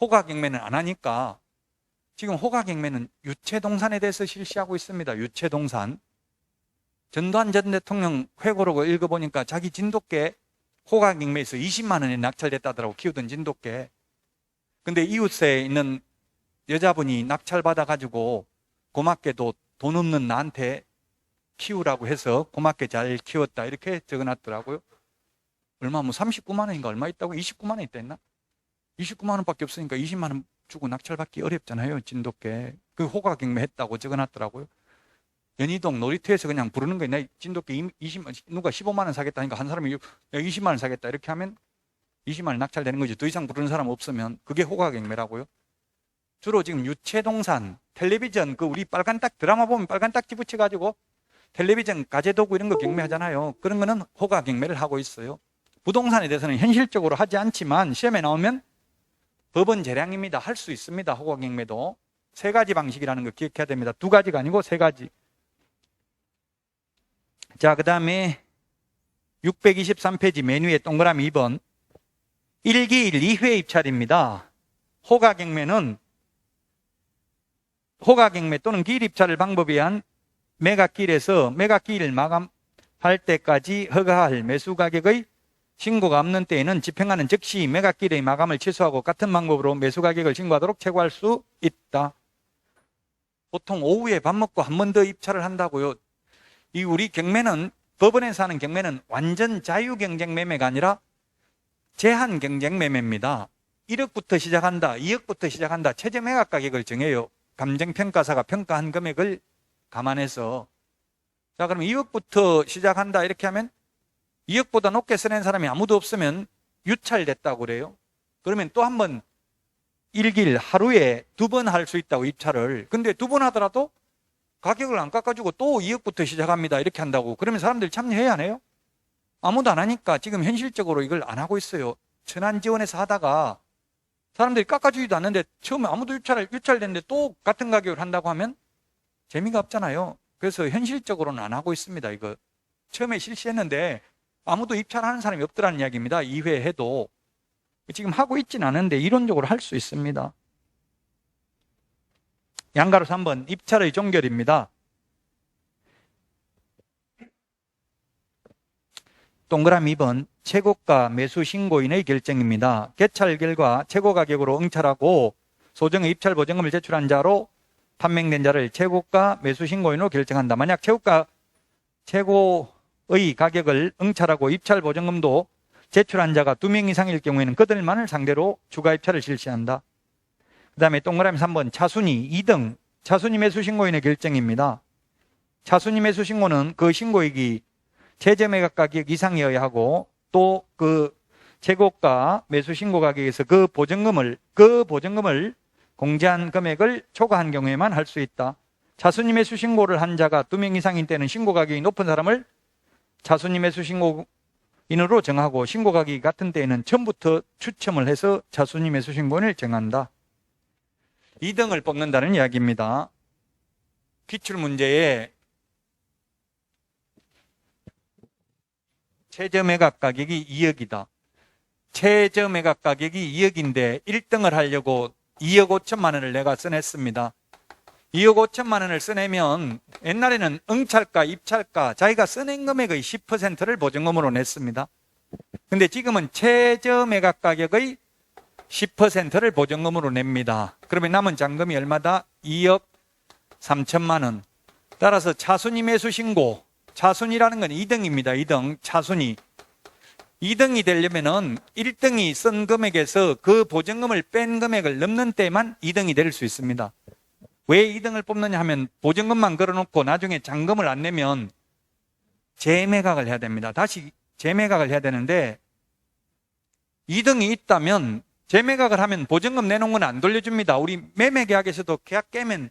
호가 경매는 안 하니까 지금 호가 경매는 유체동산에 대해서 실시하고 있습니다. 유체동산. 전두환 전 대통령 회고록을 읽어보니까 자기 진돗개 호가 경매에서 20만 원에 낙찰됐다더라고. 키우던 진돗개. 근데 이웃에 있는 여자분이 낙찰받아가지고 고맙게도 돈 없는 나한테 키우라고 해서 고맙게 잘 키웠다 이렇게 적어놨더라고요. 얼마 뭐 39만 원인가 얼마 있다고? 29만 원 있다 했나? 29만 원밖에 없으니까 20만 원 주고 낙찰받기 어렵잖아요. 진돗개. 그 호가 경매했다고 적어놨더라고요. 연희동 놀이터에서 그냥 부르는 거예요. 나 진돗개 20만, 누가 15만 원 사겠다니까 한 사람이 20만 원 사겠다 이렇게 하면 20만 원 낙찰되는 거지. 더 이상 부르는 사람 없으면 그게 호가 경매라고요. 주로 지금 유체동산, 텔레비전, 그 우리 빨간 딱 드라마 보면 빨간 딱지 붙여가지고 텔레비전 가재도구 이런 거 경매하잖아요. 그런 거는 호가 경매를 하고 있어요. 부동산에 대해서는 현실적으로 하지 않지만 시험에 나오면 법원 재량입니다. 할 수 있습니다. 호가 경매도. 세 가지 방식이라는 거 기억해야 됩니다. 두 가지가 아니고 세 가지. 자, 그 다음에 623페이지 메뉴에 동그라미 2번. 1기일 2회 입찰입니다. 호가 경매 또는 기일 입찰을 방법에 의한 매각기일에서 매각기일을 마감할 때까지 허가할 매수 가격의 신고가 없는 때에는 집행관은 즉시 매각기일의 마감을 취소하고 같은 방법으로 매수 가격을 신고하도록 최고할 수 있다. 보통 오후에 밥 먹고 한 번 더 입찰을 한다고요. 이 우리 경매는, 법원에서 하는 경매는 완전 자유 경쟁 매매가 아니라 제한 경쟁 매매입니다. 1억부터 시작한다, 2억부터 시작한다. 최저 매각 가격을 정해요. 감정평가사가 평가한 금액을 감안해서. 자, 그럼 2억부터 시작한다 이렇게 하면 2억보다 높게 써낸 사람이 아무도 없으면 유찰됐다고 그래요. 그러면 또 한 번 일길 하루에 2번 할 수 있다고 입찰을. 근데 2번 하더라도 가격을 안 깎아주고 또 2억부터 시작합니다. 이렇게 한다고. 그러면 사람들이 참여해야 안 해요? 아무도 안 하니까 지금 현실적으로 이걸 안 하고 있어요. 천안지원에서 하다가 사람들이 깎아주지도 않는데 처음에 아무도 유찰됐는데 또 같은 가격을 한다고 하면 재미가 없잖아요. 그래서 현실적으로는 안 하고 있습니다. 이거 처음에 실시했는데 아무도 입찰하는 사람이 없더라는 이야기입니다. 2회 해도. 지금 하고 있지는 않은데 이론적으로 할 수 있습니다. 양가로 3번 입찰의 종결입니다. 동그라미 2번 최고가 매수 신고인의 결정입니다. 개찰 결과 최고 가격으로 응찰하고 소정의 입찰 보증금을 제출한 자로 판명된 자를 최고가 매수 신고인으로 결정한다. 만약 최고의 가격을 응찰하고 입찰 보증금도 제출한 자가 2명 이상일 경우에는 그들만을 상대로 추가 입찰을 실시한다. 그 다음에 동그라미 3번 차순위 2등 차순위 매수 신고인의 결정입니다. 차순위 매수 신고는 그 신고액이 최저매각 가격 이상이어야 하고 또 그 최고가 매수 신고 가격에서 그 보증금을 공제한 금액을 초과한 경우에만 할 수 있다. 차순위 매수 신고를 한 자가 2명 이상인 때는 신고 가격이 높은 사람을 차순위 매수 신고인으로 정하고 신고 가격이 같은 때에는 처음부터 추첨을 해서 차순위 매수 신고인을 정한다. 2등을 뽑는다는 이야기입니다. 기출문제에 최저매각 가격이 2억이다. 최저매각 가격이 2억인데 1등을 하려고 2억 5천만 원을 내가 써냈습니다. 2억 5천만 원을 써내면 옛날에는 응찰가, 입찰가 자기가 써낸 금액의 10%를 보증금으로 냈습니다. 근데 지금은 최저매각 가격의 10%를 보증금으로 냅니다. 그러면 남은 잔금이 얼마다? 2억 3천만 원. 따라서 차순위 매수 신고, 차순위라는 건 2등입니다. 2등, 차순위. 2등이 되려면은 1등이 쓴 금액에서 그 보증금을 뺀 금액을 넘는 때만 2등이 될 수 있습니다. 왜 2등을 뽑느냐 하면 보증금만 걸어놓고 나중에 잔금을 안 내면 재매각을 해야 됩니다. 다시 재매각을 해야 되는데 2등이 있다면 재매각을 하면 보증금 내놓은 건 안 돌려줍니다. 우리 매매계약에서도 계약 깨면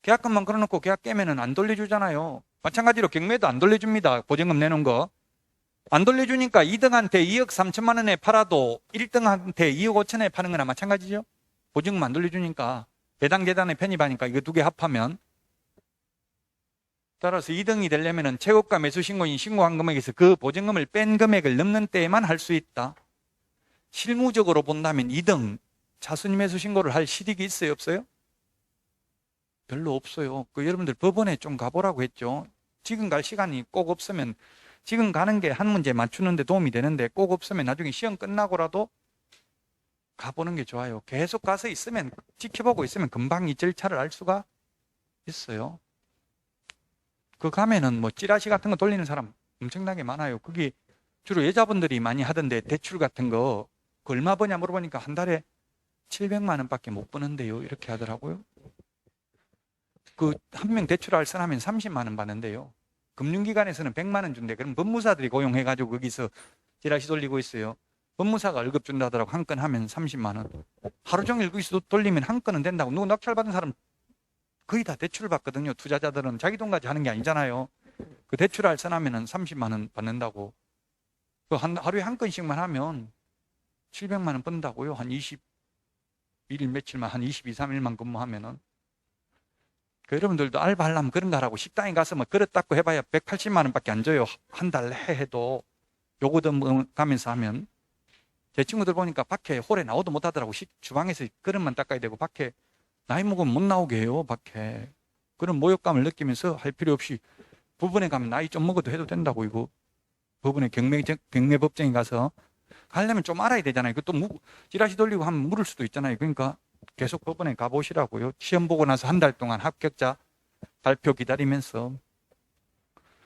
계약금만 걸어놓고 계약 깨면은 안 돌려주잖아요. 마찬가지로 경매도 안 돌려줍니다. 보증금 내놓은 거. 안 돌려주니까 2등한테 2억 3천만 원에 팔아도 1등한테 2억 5천에 파는 거나 마찬가지죠. 보증금 안 돌려주니까 배당 재단에 편입하니까 이거 두 개 합하면 따라서 2등이 되려면 최고가 매수 신고인 신고한 금액에서 그 보증금을 뺀 금액을 넘는 때에만 할 수 있다. 실무적으로 본다면 2등 차순위 매수 신고를 할 실익이 있어요? 없어요? 별로 없어요. 여러분들 법원에 좀 가보라고 했죠. 지금 갈 시간이 꼭 없으면 지금 가는 게 한 문제 맞추는데 도움이 되는데 꼭 없으면 나중에 시험 끝나고라도 가보는 게 좋아요. 계속 가서 있으면 지켜보고 있으면 금방 이 절차를 알 수가 있어요. 가면은 뭐 찌라시 같은 거 돌리는 사람 엄청나게 많아요. 그게 주로 여자분들이 많이 하던데 대출 같은 거 얼마 버냐 물어보니까 한 달에 700만 원밖에 못 버는데요. 이렇게 하더라고요. 한 명 대출할 사람은 30만 원 받는데요. 금융기관에서는 100만 원 준대. 그럼 법무사들이 고용해가지고 거기서 찌라시 돌리고 있어요. 법무사가 월급 준다더라고. 한 건 하면 30만 원. 하루 종일 거기서 돌리면 한 건은 된다고. 누구 낙찰받은 사람 거의 다 대출을 받거든요. 투자자들은 자기 돈 가지고 하는 게 아니잖아요. 대출할 사람에는 30만 원 받는다고. 하루에 한 건씩만 하면 700만 원 번다고요. 한 21일 며칠만 한 22, 3일만 근무하면은. 여러분들도 알바 하려면 그런 거 하라고. 식당에 가서 뭐 그릇 닦고 해봐야 180만 원밖에 안 줘요. 한 달 해도. 요거 가면서 하면. 제 친구들 보니까 밖에 홀에 나오도 못 하더라고. 주방에서 그릇만 닦아야 되고 밖에 나이 먹으면 못 나오게 해요. 밖에. 그런 모욕감을 느끼면서 할 필요 없이 법원에 가면 나이 좀 먹어도 해도 된다고. 이거 법원에 경매법정에 가서 가려면 좀 알아야 되잖아요. 그것도 찌라시 돌리고 하면 물을 수도 있잖아요. 그러니까 계속 법원에 가보시라고요. 시험 보고 나서 한 달 동안 합격자 발표 기다리면서.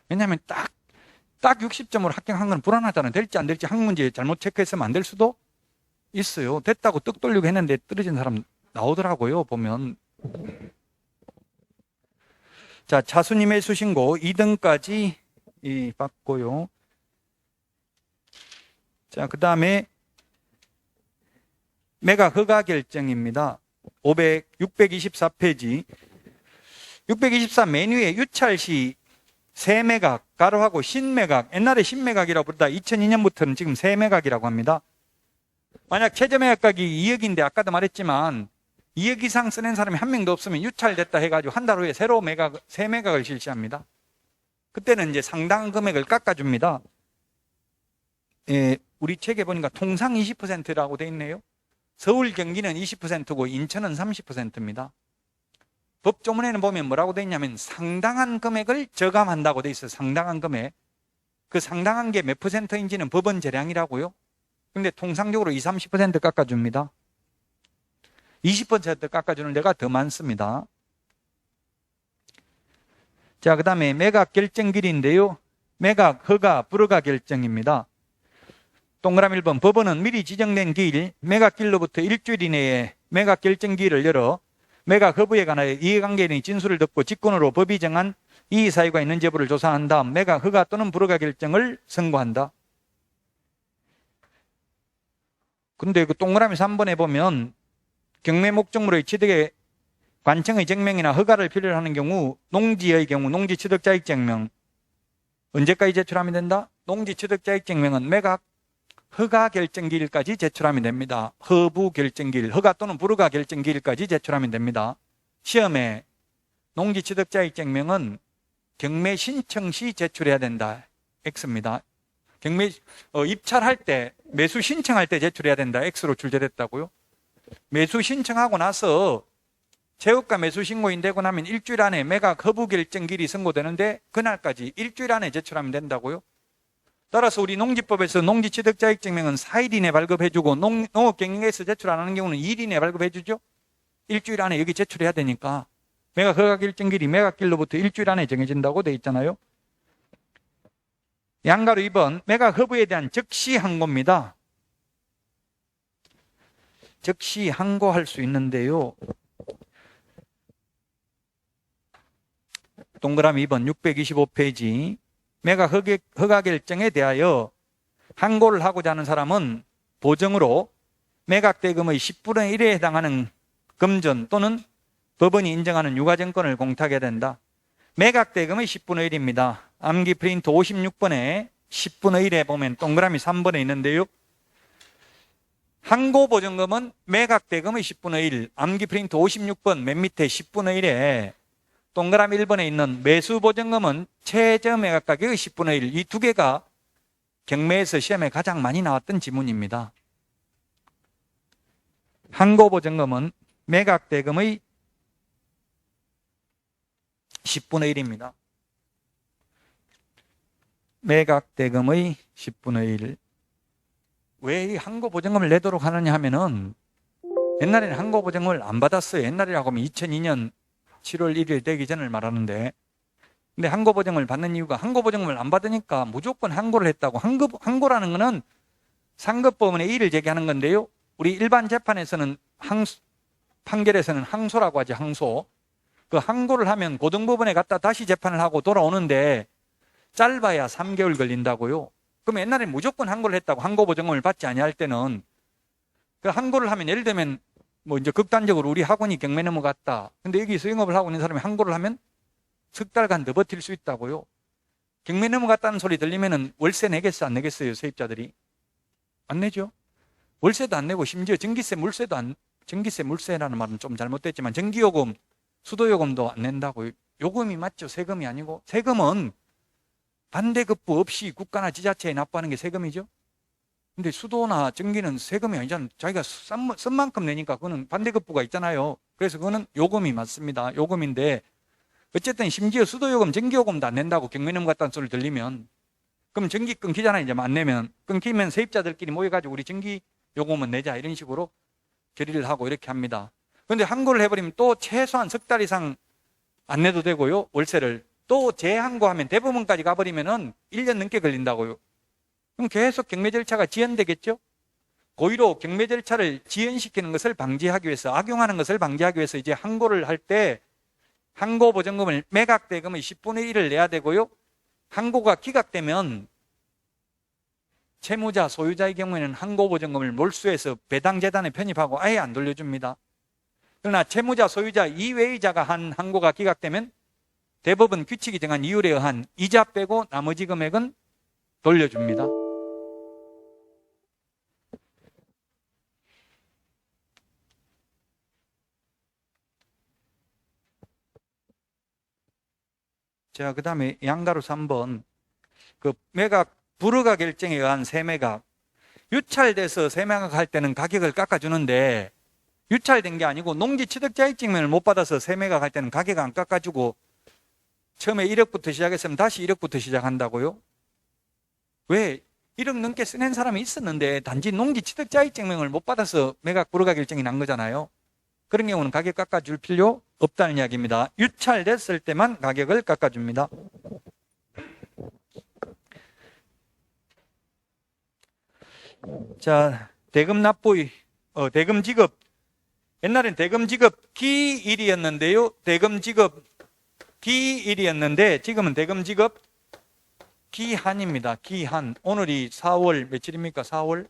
왜냐하면 딱 60점으로 합격한 건 불안하잖아요. 될지 안 될지 한 문제 잘못 체크했으면 안 될 수도 있어요. 됐다고 떡 돌리고 했는데 떨어진 사람 나오더라고요. 보면. 자, 차순위 매수 신고 2등까지 받고요. 자, 그 다음에 매각 허가 결정입니다. 624페이지. 624 메뉴에 유찰 시 세매각, 가로하고 신매각, 옛날에 신매각이라고 부르다 2002년부터는 지금 세매각이라고 합니다. 만약 최저매각가격이 2억인데 아까도 말했지만 2억 이상 쓰는 사람이 한 명도 없으면 유찰됐다 해가지고 한 달 후에 새로 세매각을 실시합니다. 그때는 이제 상당한 금액을 깎아줍니다. 예, 우리 책에 보니까 통상 20%라고 돼 있네요. 서울, 경기는 20%고 인천은 30%입니다. 법조문에는 보면 뭐라고 돼 있냐면 상당한 금액을 저감한다고 돼 있어요. 상당한 금액. 그 상당한 게 몇 %인지는 법원 재량이라고요. 근데 통상적으로 20, 30% 깎아줍니다. 20% 깎아주는 데가 더 많습니다. 자, 그 다음에 매각 결정길인데요. 매각, 허가, 불허가 결정입니다. 동그라미 1번, 법원은 미리 지정된 기일, 매각길로부터 일주일 이내에 매각 결정기일을 열어 매각 허브에 관하여 이해관계인의 진술을 듣고 직권으로 법이 정한 이의사유가 있는지 여부를 조사한 다음 매각 허가 또는 불허가 결정을 선고한다. 근데 그 동그라미 3번에 보면 경매 목적물의 취득에 관청의 증명이나 허가를 필요로 하는 경우 농지의 경우 농지 취득자익 증명 언제까지 제출하면 된다? 농지 취득자익 증명은 매각 허가 결정기일까지 제출하면 됩니다. 허부 결정기일, 허가 또는 불허가 결정기일까지 제출하면 됩니다. 시험에 농지 취득자익 증명은 경매 신청 시 제출해야 된다. X입니다. 경매 입찰할 때 매수 신청할 때 제출해야 된다. X로 출제됐다고요. 매수 신청하고 나서 재고가 매수 신고인 되고 나면 일주일 안에 매각 허부 결정기일이 선고되는데 그날까지 일주일 안에 제출하면 된다고요. 따라서 우리 농지법에서 농지 취득자익 증명은 4일 이내 발급해주고 농업경영에서 제출 안 하는 경우는 2일 이내 발급해주죠. 일주일 안에 여기 제출해야 되니까 매각 허가 결정기일이 매각길로부터 일주일 안에 정해진다고 돼 있잖아요. 양가로 2번 매각 허브에 대한 즉시 항고입니다. 즉시 항고할 수 있는데요. 동그라미 2번 625페이지 매각 허가 결정에 대하여 항고를 하고자 하는 사람은 보정으로 매각 대금의 10분의 1에 해당하는 금전 또는 법원이 인정하는 유가증권을 공탁해야 된다. 매각 대금의 10분의 1입니다. 암기 프린트 56번에 10분의 1에 보면 동그라미 3번에 있는데요. 항고 보증금은 매각 대금의 10분의 1, 암기 프린트 56번 맨 밑에 10분의 1에 동그라미 1번에 있는 매수 보증금은 최저 매각 가격의 10분의 1. 이 두 개가 경매에서 시험에 가장 많이 나왔던 지문입니다. 항고 보증금은 매각 대금의 10분의 1입니다. 매각 대금의 10분의 1. 왜 이 항고 보증금을 내도록 하느냐 하면은 옛날에는 항고 보증금을 안 받았어요. 옛날이라고 하면 2002년 7월 1일 되기 전을 말하는데, 근데 항고 보증금을 받는 이유가 항고 보증금을 안 받으니까 무조건 항고를 했다고. 항고라는 거는 상급법원에 이의를 제기하는 건데요. 우리 일반 재판에서는 판결에서는 항소라고 하지. 항소. 그 항고를 하면 고등법원에 갔다 다시 재판을 하고 돌아오는데 짧아야 3개월 걸린다고요. 그럼 옛날에 무조건 항고를 했다고. 항고 보증금을 받지 아니할 때는 그 항고를 하면 예를 들면 뭐 이제 극단적으로 우리 학원이 경매 넘어갔다. 근데 여기서 영업을 하고 있는 사람이 항고를 하면 석 달간 더 버틸 수 있다고요. 경매 넘어갔다는 소리 들리면은 월세 내겠어, 안 내겠어요, 세입자들이? 안 내죠. 월세도 안 내고 심지어 전기세, 전기세, 물세라는 말은 좀 잘못됐지만 전기요금, 수도요금도 안 낸다고요. 요금이 맞죠, 세금이 아니고. 세금은 반대급부 없이 국가나 지자체에 납부하는 게 세금이죠. 근데 수도나 전기는 세금이 아니잖아요. 자기가 쓴 만큼 내니까 그거는 반대급부가 있잖아요. 그래서 그거는 요금이 맞습니다. 요금인데 어쨌든 심지어 수도요금, 전기요금도 안 낸다고 경매 넘어갔다는 소리 들리면 그럼 전기 끊기잖아요. 이제 안 내면. 끊기면 세입자들끼리 모여가지고 우리 전기요금은 내자 이런 식으로 결의를 하고 이렇게 합니다. 그런데 항고를 해버리면 또 최소한 석 달 이상 안 내도 되고요. 월세를 또 재항고하면 대법원까지 가버리면은 1년 넘게 걸린다고요. 그럼 계속 경매 절차가 지연되겠죠? 고의로 경매 절차를 지연시키는 것을 방지하기 위해서, 악용하는 것을 방지하기 위해서 이제 항고를 할 때 항고 보증금을 매각 대금의 10분의 1을 내야 되고요. 항고가 기각되면 채무자, 소유자의 경우에는 항고 보증금을 몰수해서 배당재단에 편입하고 아예 안 돌려줍니다. 그러나 채무자, 소유자 이외의 자가 한 항고가 기각되면 대법원 규칙이 정한 이율에 의한 이자 빼고 나머지 금액은 돌려줍니다. 자, 그 다음에 양가로 3번. 그 매각, 불허가 결정에 의한 세매각. 유찰돼서 세매각 할 때는 가격을 깎아주는데, 유찰된 게 아니고 농지 취득자익증명을 못 받아서 세매각 할 때는 가격 안 깎아주고, 처음에 1억부터 시작했으면 다시 1억부터 시작한다고요? 왜? 1억 넘게 쓰낸 사람이 있었는데, 단지 농지 취득자익증명을 못 받아서 매각, 불허가 결정이 난 거잖아요. 그런 경우는 가격 깎아줄 필요 없다는 이야기입니다. 유찰됐을 때만 가격을 깎아줍니다. 자, 대금 납부, 대금 지급. 옛날엔 대금 지급 기일이었는데요. 대금 지급 기일이었는데 지금은 대금 지급 기한입니다. 기한. 오늘이 4월 며칠입니까? 4월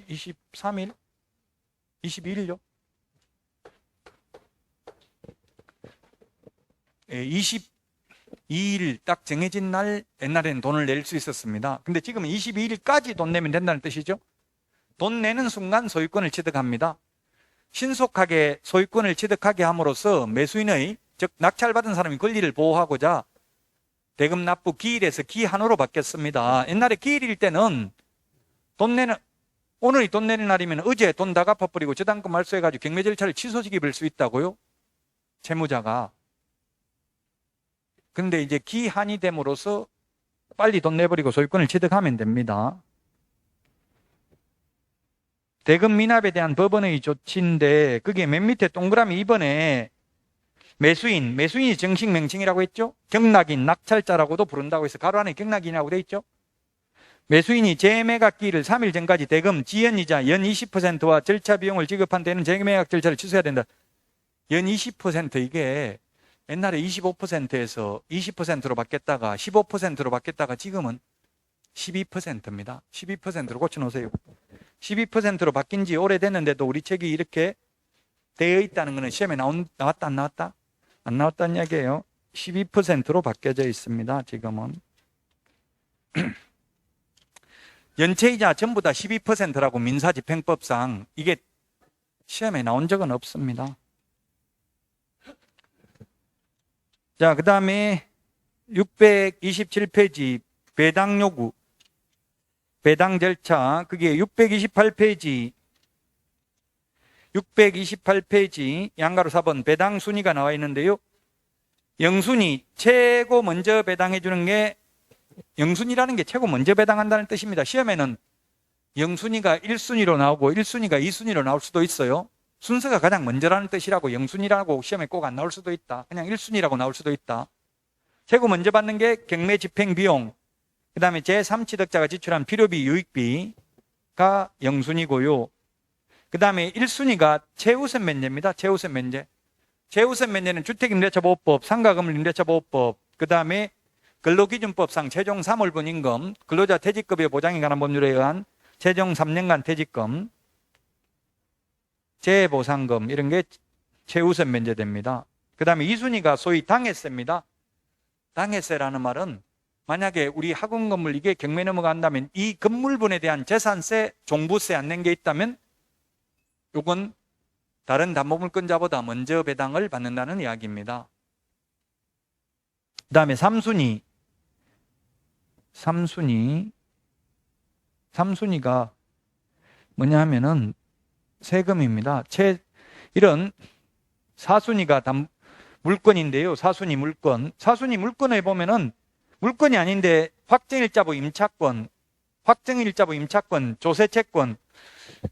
23일? 22일요? 22일 딱 정해진 날 옛날에는 돈을 낼 수 있었습니다. 근데 지금은 22일까지 돈 내면 된다는 뜻이죠. 돈 내는 순간 소유권을 취득합니다. 신속하게 소유권을 취득하게 함으로써 매수인의, 즉 낙찰받은 사람이 권리를 보호하고자 대금 납부 기일에서 기한으로 바뀌었습니다. 옛날에 기일일 때는 오늘이 돈 내는 날이면 어제 돈 다 갚아버리고 저당금 말소해가지고 경매 절차를 취소시킬 수 있다고요? 채무자가. 근데 이제 기한이 됨으로써 빨리 돈 내버리고 소유권을 취득하면 됩니다. 대금 미납에 대한 법원의 조치인데 그게 맨 밑에 동그라미 2번에 매수인이 정식 명칭이라고 했죠? 경락인, 낙찰자라고도 부른다고 해서 가로 안에 경락인이라고 돼 있죠? 매수인이 재매각기일 3일 전까지 대금, 지연이자 연 20%와 절차 비용을 지급한 데는 재매각 절차를 취소해야 된다. 연 20% 이게 옛날에 25%에서 20%로 바뀌었다가 15%로 바뀌었다가 지금은 12%입니다. 12%로 고쳐놓으세요. 12%로 바뀐 지 오래됐는데도 우리 책이 이렇게 되어 있다는 것은 시험에 나왔다 안 나왔다? 안 나왔다는 이야기예요. 12%로 바뀌어져 있습니다. 지금은. 연체이자 전부 다 12%라고 민사집행법상 이게 시험에 나온 적은 없습니다. 자, 그 다음에 627페이지 배당 요구, 배당 절차, 그게 628페이지 양가로 4번 배당 순위가 나와 있는데요. 영순위, 최고 먼저 배당해 주는 게, 영순위라는 게 최고 먼저 배당한다는 뜻입니다. 시험에는 영순위가 1순위로 나오고 1순위가 2순위로 나올 수도 있어요. 순서가 가장 먼저라는 뜻이라고 영순위라고 시험에 꼭 안 나올 수도 있다. 그냥 1순위라고 나올 수도 있다. 최고 먼저 받는 게 경매 집행 비용, 그 다음에 제3취득자가 지출한 필요비, 유익비가 영순위고요. 그 다음에 1순위가 최우선 면제입니다. 최우선 면제. 최우선 면제는 주택임대차보호법, 상가건물임대차보호법, 그 다음에 근로기준법상 최종 3월분 임금, 근로자 퇴직급여 보장에 관한 법률에 의한 최종 3년간 퇴직금, 재보상금 이런 게 최우선 면제됩니다. 그 다음에 2순위가 소위 당해세입니다. 당해세라는 말은 만약에 우리 학원 건물 이게 경매 넘어간다면 이 건물분에 대한 재산세, 종부세 안 낸 게 있다면 이건 다른 담보물권자보다 먼저 배당을 받는다는 이야기입니다. 그 다음에 3순위가 뭐냐 하면은 세금입니다. 이런 4순위가 물건인데요. 4순위 물건. 4순위 물건에 보면은 물건이 아닌데 확정일자부 임차권, 조세채권,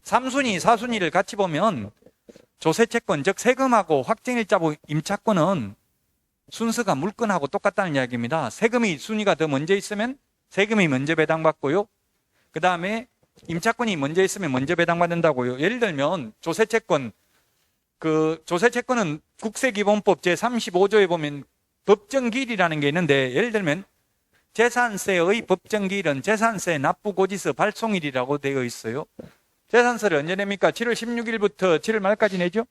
3순위, 4순위를 같이 보면 조세채권, 즉 세금하고 확정일자부 임차권은 순서가 물건하고 똑같다는 이야기입니다. 세금이 순위가 더 먼저 있으면 세금이 먼저 배당받고요. 그 다음에 임차권이 먼저 있으면 먼저 배당받는다고요. 예를 들면 조세채권, 조세채권은 국세기본법 제35조에 보면 법정기일이라는 게 있는데 예를 들면 재산세의 법정기일은 재산세 납부고지서 발송일이라고 되어 있어요. 재산세를 언제 냅니까? 7월 16일부터 7월 말까지 내죠?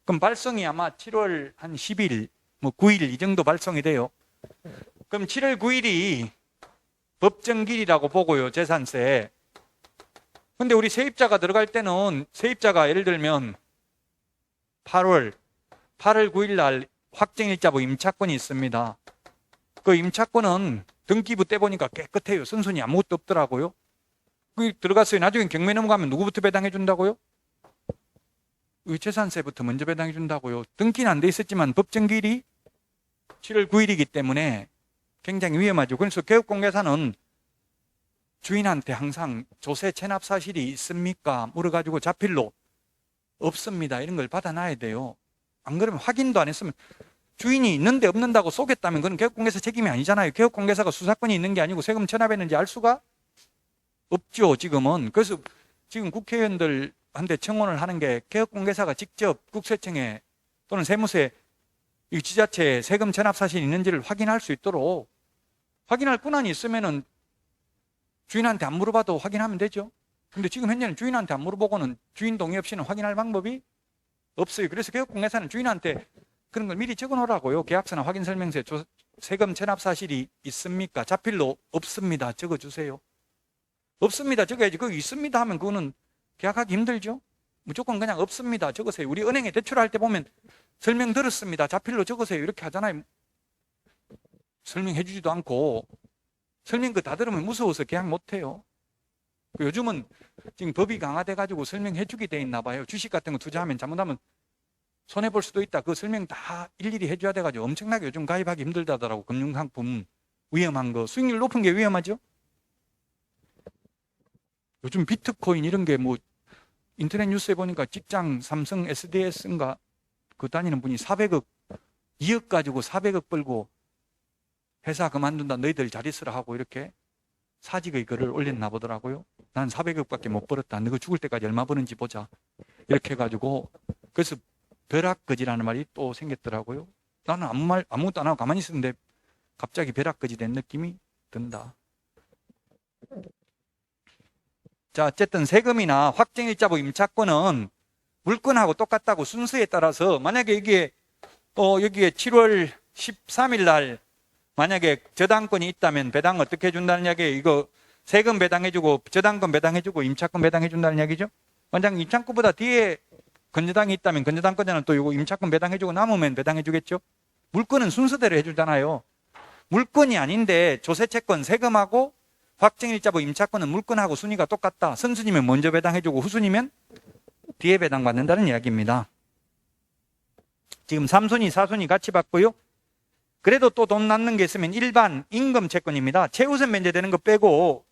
그럼 발송이 아마 7월 한 10일, 뭐 9일 이 정도 발송이 돼요. 그럼 7월 9일이 법정길이라고 보고요, 재산세. 근데 우리 세입자가 들어갈 때는 세입자가 예를 들면 8월 9일 날 확정일자부 임차권이 있습니다. 그 임차권은 등기부 떼보니까 깨끗해요. 선순위 아무것도 없더라고요. 그 들어갔어요. 나중에 경매 넘어가면 누구부터 배당해 준다고요? 재산세부터 먼저 배당해 준다고요. 등기는 안 돼 있었지만 법정기일이 7월 9일이기 때문에 굉장히 위험하죠. 그래서 개업공개사는 주인한테 항상 조세 체납 사실이 있습니까? 물어가지고 자필로 없습니다. 이런 걸 받아놔야 돼요. 안 그러면 확인도 안 했으면 주인이 있는데 없는다고 속였다면 그건 개업공개사 책임이 아니잖아요. 개업공개사가 수사권이 있는 게 아니고 세금 체납했는지 알 수가 없죠, 지금은. 그래서 지금 국회의원들한테 청원을 하는 게 개업공개사가 직접 국세청에 또는 세무서에 이 지자체에 세금 체납 사실이 있는지를 확인할 수 있도록 확인할 권한이 있으면은 주인한테 안 물어봐도 확인하면 되죠. 근데 지금 현재는 주인한테 안 물어보고는 주인 동의 없이는 확인할 방법이 없어요. 그래서 개업공개사는 주인한테 그런 걸 미리 적어 놓으라고요. 계약서나 확인설명서에 세금 체납 사실이 있습니까? 자필로 없습니다. 적어 주세요. 없습니다. 적어야지. 거기 있습니다 하면 그거는 계약하기 힘들죠. 무조건 그냥 없습니다. 적으세요. 우리 은행에 대출할 때 보면 설명 들었습니다. 자필로 적으세요. 이렇게 하잖아요. 설명해 주지도 않고 설명 그 다 들으면 무서워서 계약 못 해요. 요즘은 지금 법이 강화돼 가지고 설명해 주게 돼 있나 봐요. 주식 같은 거 투자하면 잘못하면 손해 볼 수도 있다. 그 설명 다 일일이 해줘야 돼 가지고 엄청나게 요즘 가입하기 힘들다더라고. 금융상품 위험한 거. 수익률 높은 게 위험하죠. 요즘 비트코인 이런 게 뭐 인터넷 뉴스에 보니까 직장 삼성 SDS인가 그 다니는 분이 400억 2억 가지고 400억 벌고 회사 그만둔다 너희들 잘 있으라 하고 이렇게 사직의 글을 올렸나 보더라고요. 난 400억밖에 못 벌었다. 너가 죽을 때까지 얼마 버는지 보자. 이렇게 해가지고 그래서 벼락거지라는 말이 또 생겼더라고요. 나는 아무것도 안 하고 가만히 있었는데 갑자기 벼락거지 된 느낌이 든다. 자, 어쨌든 세금이나 확정일자부 임차권은 물건하고 똑같다고 순서에 따라서 만약에 여기에 7월 13일 날 만약에 저당권이 있다면 배당 어떻게 해준다는 이야기예요? 이거 세금 배당해주고 저당권 배당해주고 임차권 배당해준다는 이야기죠? 만약 임차권보다 뒤에 건저당이 있다면 건저당권자는 또 이거 임차권 배당해주고 남으면 배당해주겠죠? 물건은 순서대로 해주잖아요. 물건이 아닌데 조세채권 세금하고 확정일자부 임차권은 물건하고 순위가 똑같다. 선순위면 먼저 배당해주고 후순위면 뒤에 배당받는다는 이야기입니다. 지금 3순위, 4순위 같이 받고요. 그래도 또 돈 남는 게 있으면 일반 임금 채권입니다. 최우선 면제되는 거 빼고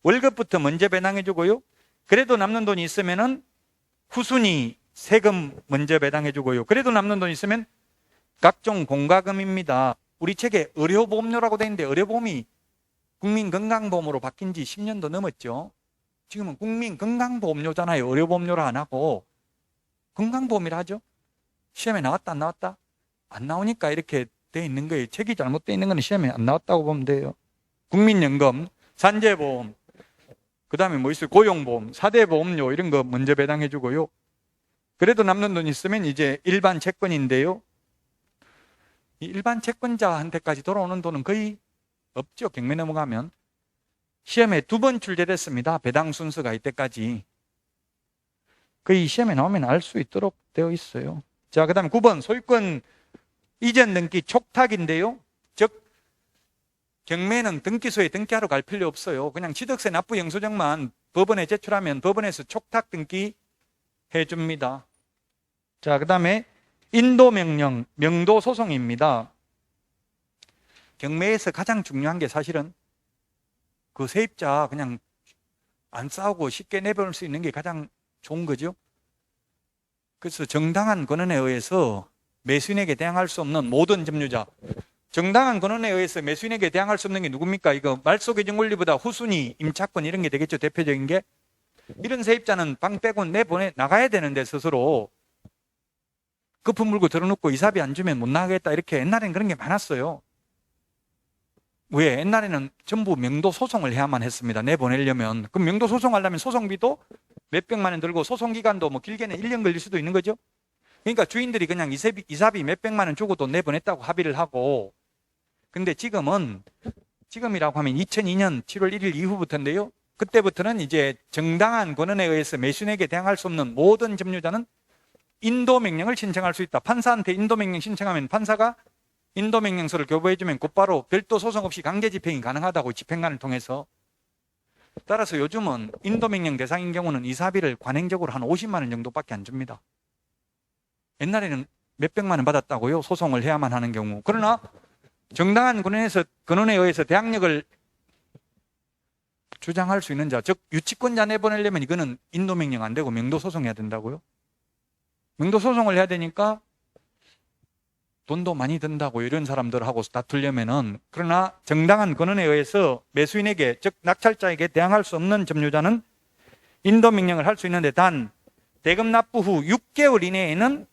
월급부터 먼저 배당해주고요. 그래도 남는 돈이 있으면은 후순위 세금 먼저 배당해주고요. 그래도 남는 돈이 있으면 각종 공과금입니다. 우리 책에 의료보험료라고 되어 있는데 의료보험이 국민건강보험으로 바뀐 지 10년도 넘었죠. 지금은 국민건강보험료잖아요. 의료보험료라 안 하고 건강보험이라 하죠. 시험에 나왔다 안 나왔다? 안 나오니까 이렇게 돼 있는 거예요. 책이 잘못되어 있는 건 시험에 안 나왔다고 보면 돼요. 국민연금, 산재보험, 그 다음에 뭐 있어요? 고용보험, 4대 보험료 이런 거 먼저 배당해 주고요. 그래도 남는 돈 있으면 이제 일반 채권인데요. 이 일반 채권자한테까지 돌아오는 돈은 거의 없죠. 경매 넘어가면. 시험에 2번 출제됐습니다. 배당 순서가 이때까지. 거의 시험에 나오면 알 수 있도록 되어 있어요. 자, 그 다음에 9번 소유권 이전 등기 촉탁인데요. 즉 경매는 등기소에 등기하러 갈 필요 없어요. 그냥 취득세 납부 영수증만 법원에 제출하면 법원에서 촉탁 등기 해줍니다. 자, 그 다음에 인도명령, 명도소송입니다. 경매에서 가장 중요한 게 사실은 그 세입자 그냥 안 싸우고 쉽게 내버릴 수 있는 게 가장 좋은 거죠. 그래서 정당한 권한에 의해서 매수인에게 대항할 수 없는 모든 점유자, 정당한 권한에 의해서 매수인에게 대항할 수 없는 게 누굽니까? 이거 말소개정 권리보다 후순위, 임차권 이런 게 되겠죠. 대표적인 게. 이런 세입자는 방 빼고 내보내 나가야 되는데 스스로 거품 물고 들어놓고 이사비 안 주면 못 나가겠다 이렇게 옛날에는 그런 게 많았어요. 왜? 옛날에는 전부 명도 소송을 해야만 했습니다. 내보내려면. 그럼 명도 소송하려면 소송비도 몇백만 원 들고 소송 기간도 뭐 길게는 1년 걸릴 수도 있는 거죠. 그러니까 주인들이 그냥 이사비 몇백만 원 주고 돈 내보냈다고 합의를 하고, 근데 지금이라고 하면 2002년 7월 1일 이후부터인데요. 그때부터는 이제 정당한 권한에 의해서 매수인에게 대항할 수 없는 모든 점유자는 인도명령을 신청할 수 있다. 판사한테 인도명령 신청하면 판사가 인도명령서를 교부해주면 곧바로 별도 소송 없이 강제집행이 가능하다고, 집행관을 통해서. 따라서 요즘은 인도명령 대상인 경우는 이사비를 관행적으로 한 50만 원 정도밖에 안 줍니다. 옛날에는 몇백만 원 받았다고요, 소송을 해야만 하는 경우. 그러나 정당한 권한에 의해서 대항력을 주장할 수 있는 자, 즉 유치권자 내보내려면 이거는 인도명령 안 되고 명도소송해야 된다고요. 명도소송을 해야 되니까 돈도 많이 든다고, 이런 사람들하고 다투려면은. 그러나 정당한 권한에 의해서 매수인에게, 즉 낙찰자에게 대항할 수 없는 점유자는 인도명령을 할 수 있는데, 단 대금 납부 후 6개월 이내에는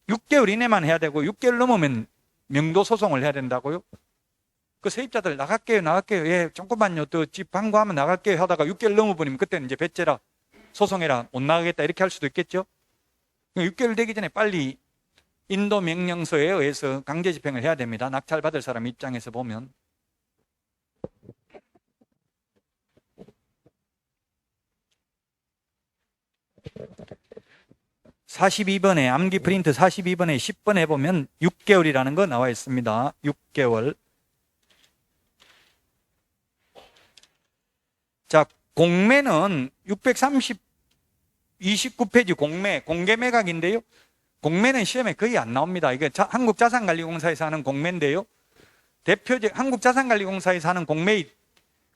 6개월 이내만 해야 되고, 6개월 넘으면 명도소송을 해야 된다고요. 그 세입자들 나갈게요. 예, 조금만요. 또 집 방구하면 나갈게요 하다가 6개월 넘어버리면 그때는 이제 배째라, 소송해라, 못 나가겠다, 이렇게 할 수도 있겠죠. 6개월 되기 전에 빨리 인도명령서에 의해서 강제 집행을 해야 됩니다. 낙찰받을 사람 입장에서 보면. (42번에) 암기 프린트 42번에 10번에 보면 6개월이라는 거 나와 있습니다. 6개월. 자, 공매는 29페이지 공개 매각인데요. 공매는 시험에 거의 안 나옵니다. 이게 한국자산관리공사에서 하는 공매인데요. 한국자산관리공사에서 하는 공매의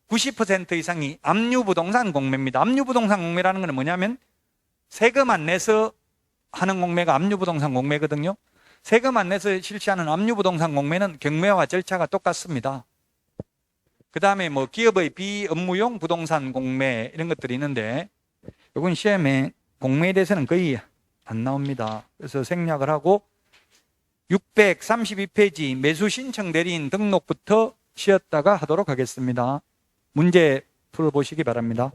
90% 이상이 압류부동산 공매입니다. 압류부동산 공매라는 건 뭐냐면 세금 안 내서 하는 공매가 압류부동산 공매거든요. 세금 안 내서 실시하는 압류부동산 공매는 경매와 절차가 똑같습니다. 그 다음에 뭐 기업의 비업무용 부동산 공매, 이런 것들이 있는데, 이건 시험에 공매에 대해서는 거의 안 나옵니다. 그래서 생략을 하고 632페이지 매수 신청 대리인 등록부터 쉬었다가 하도록 하겠습니다. 문제 풀어보시기 바랍니다.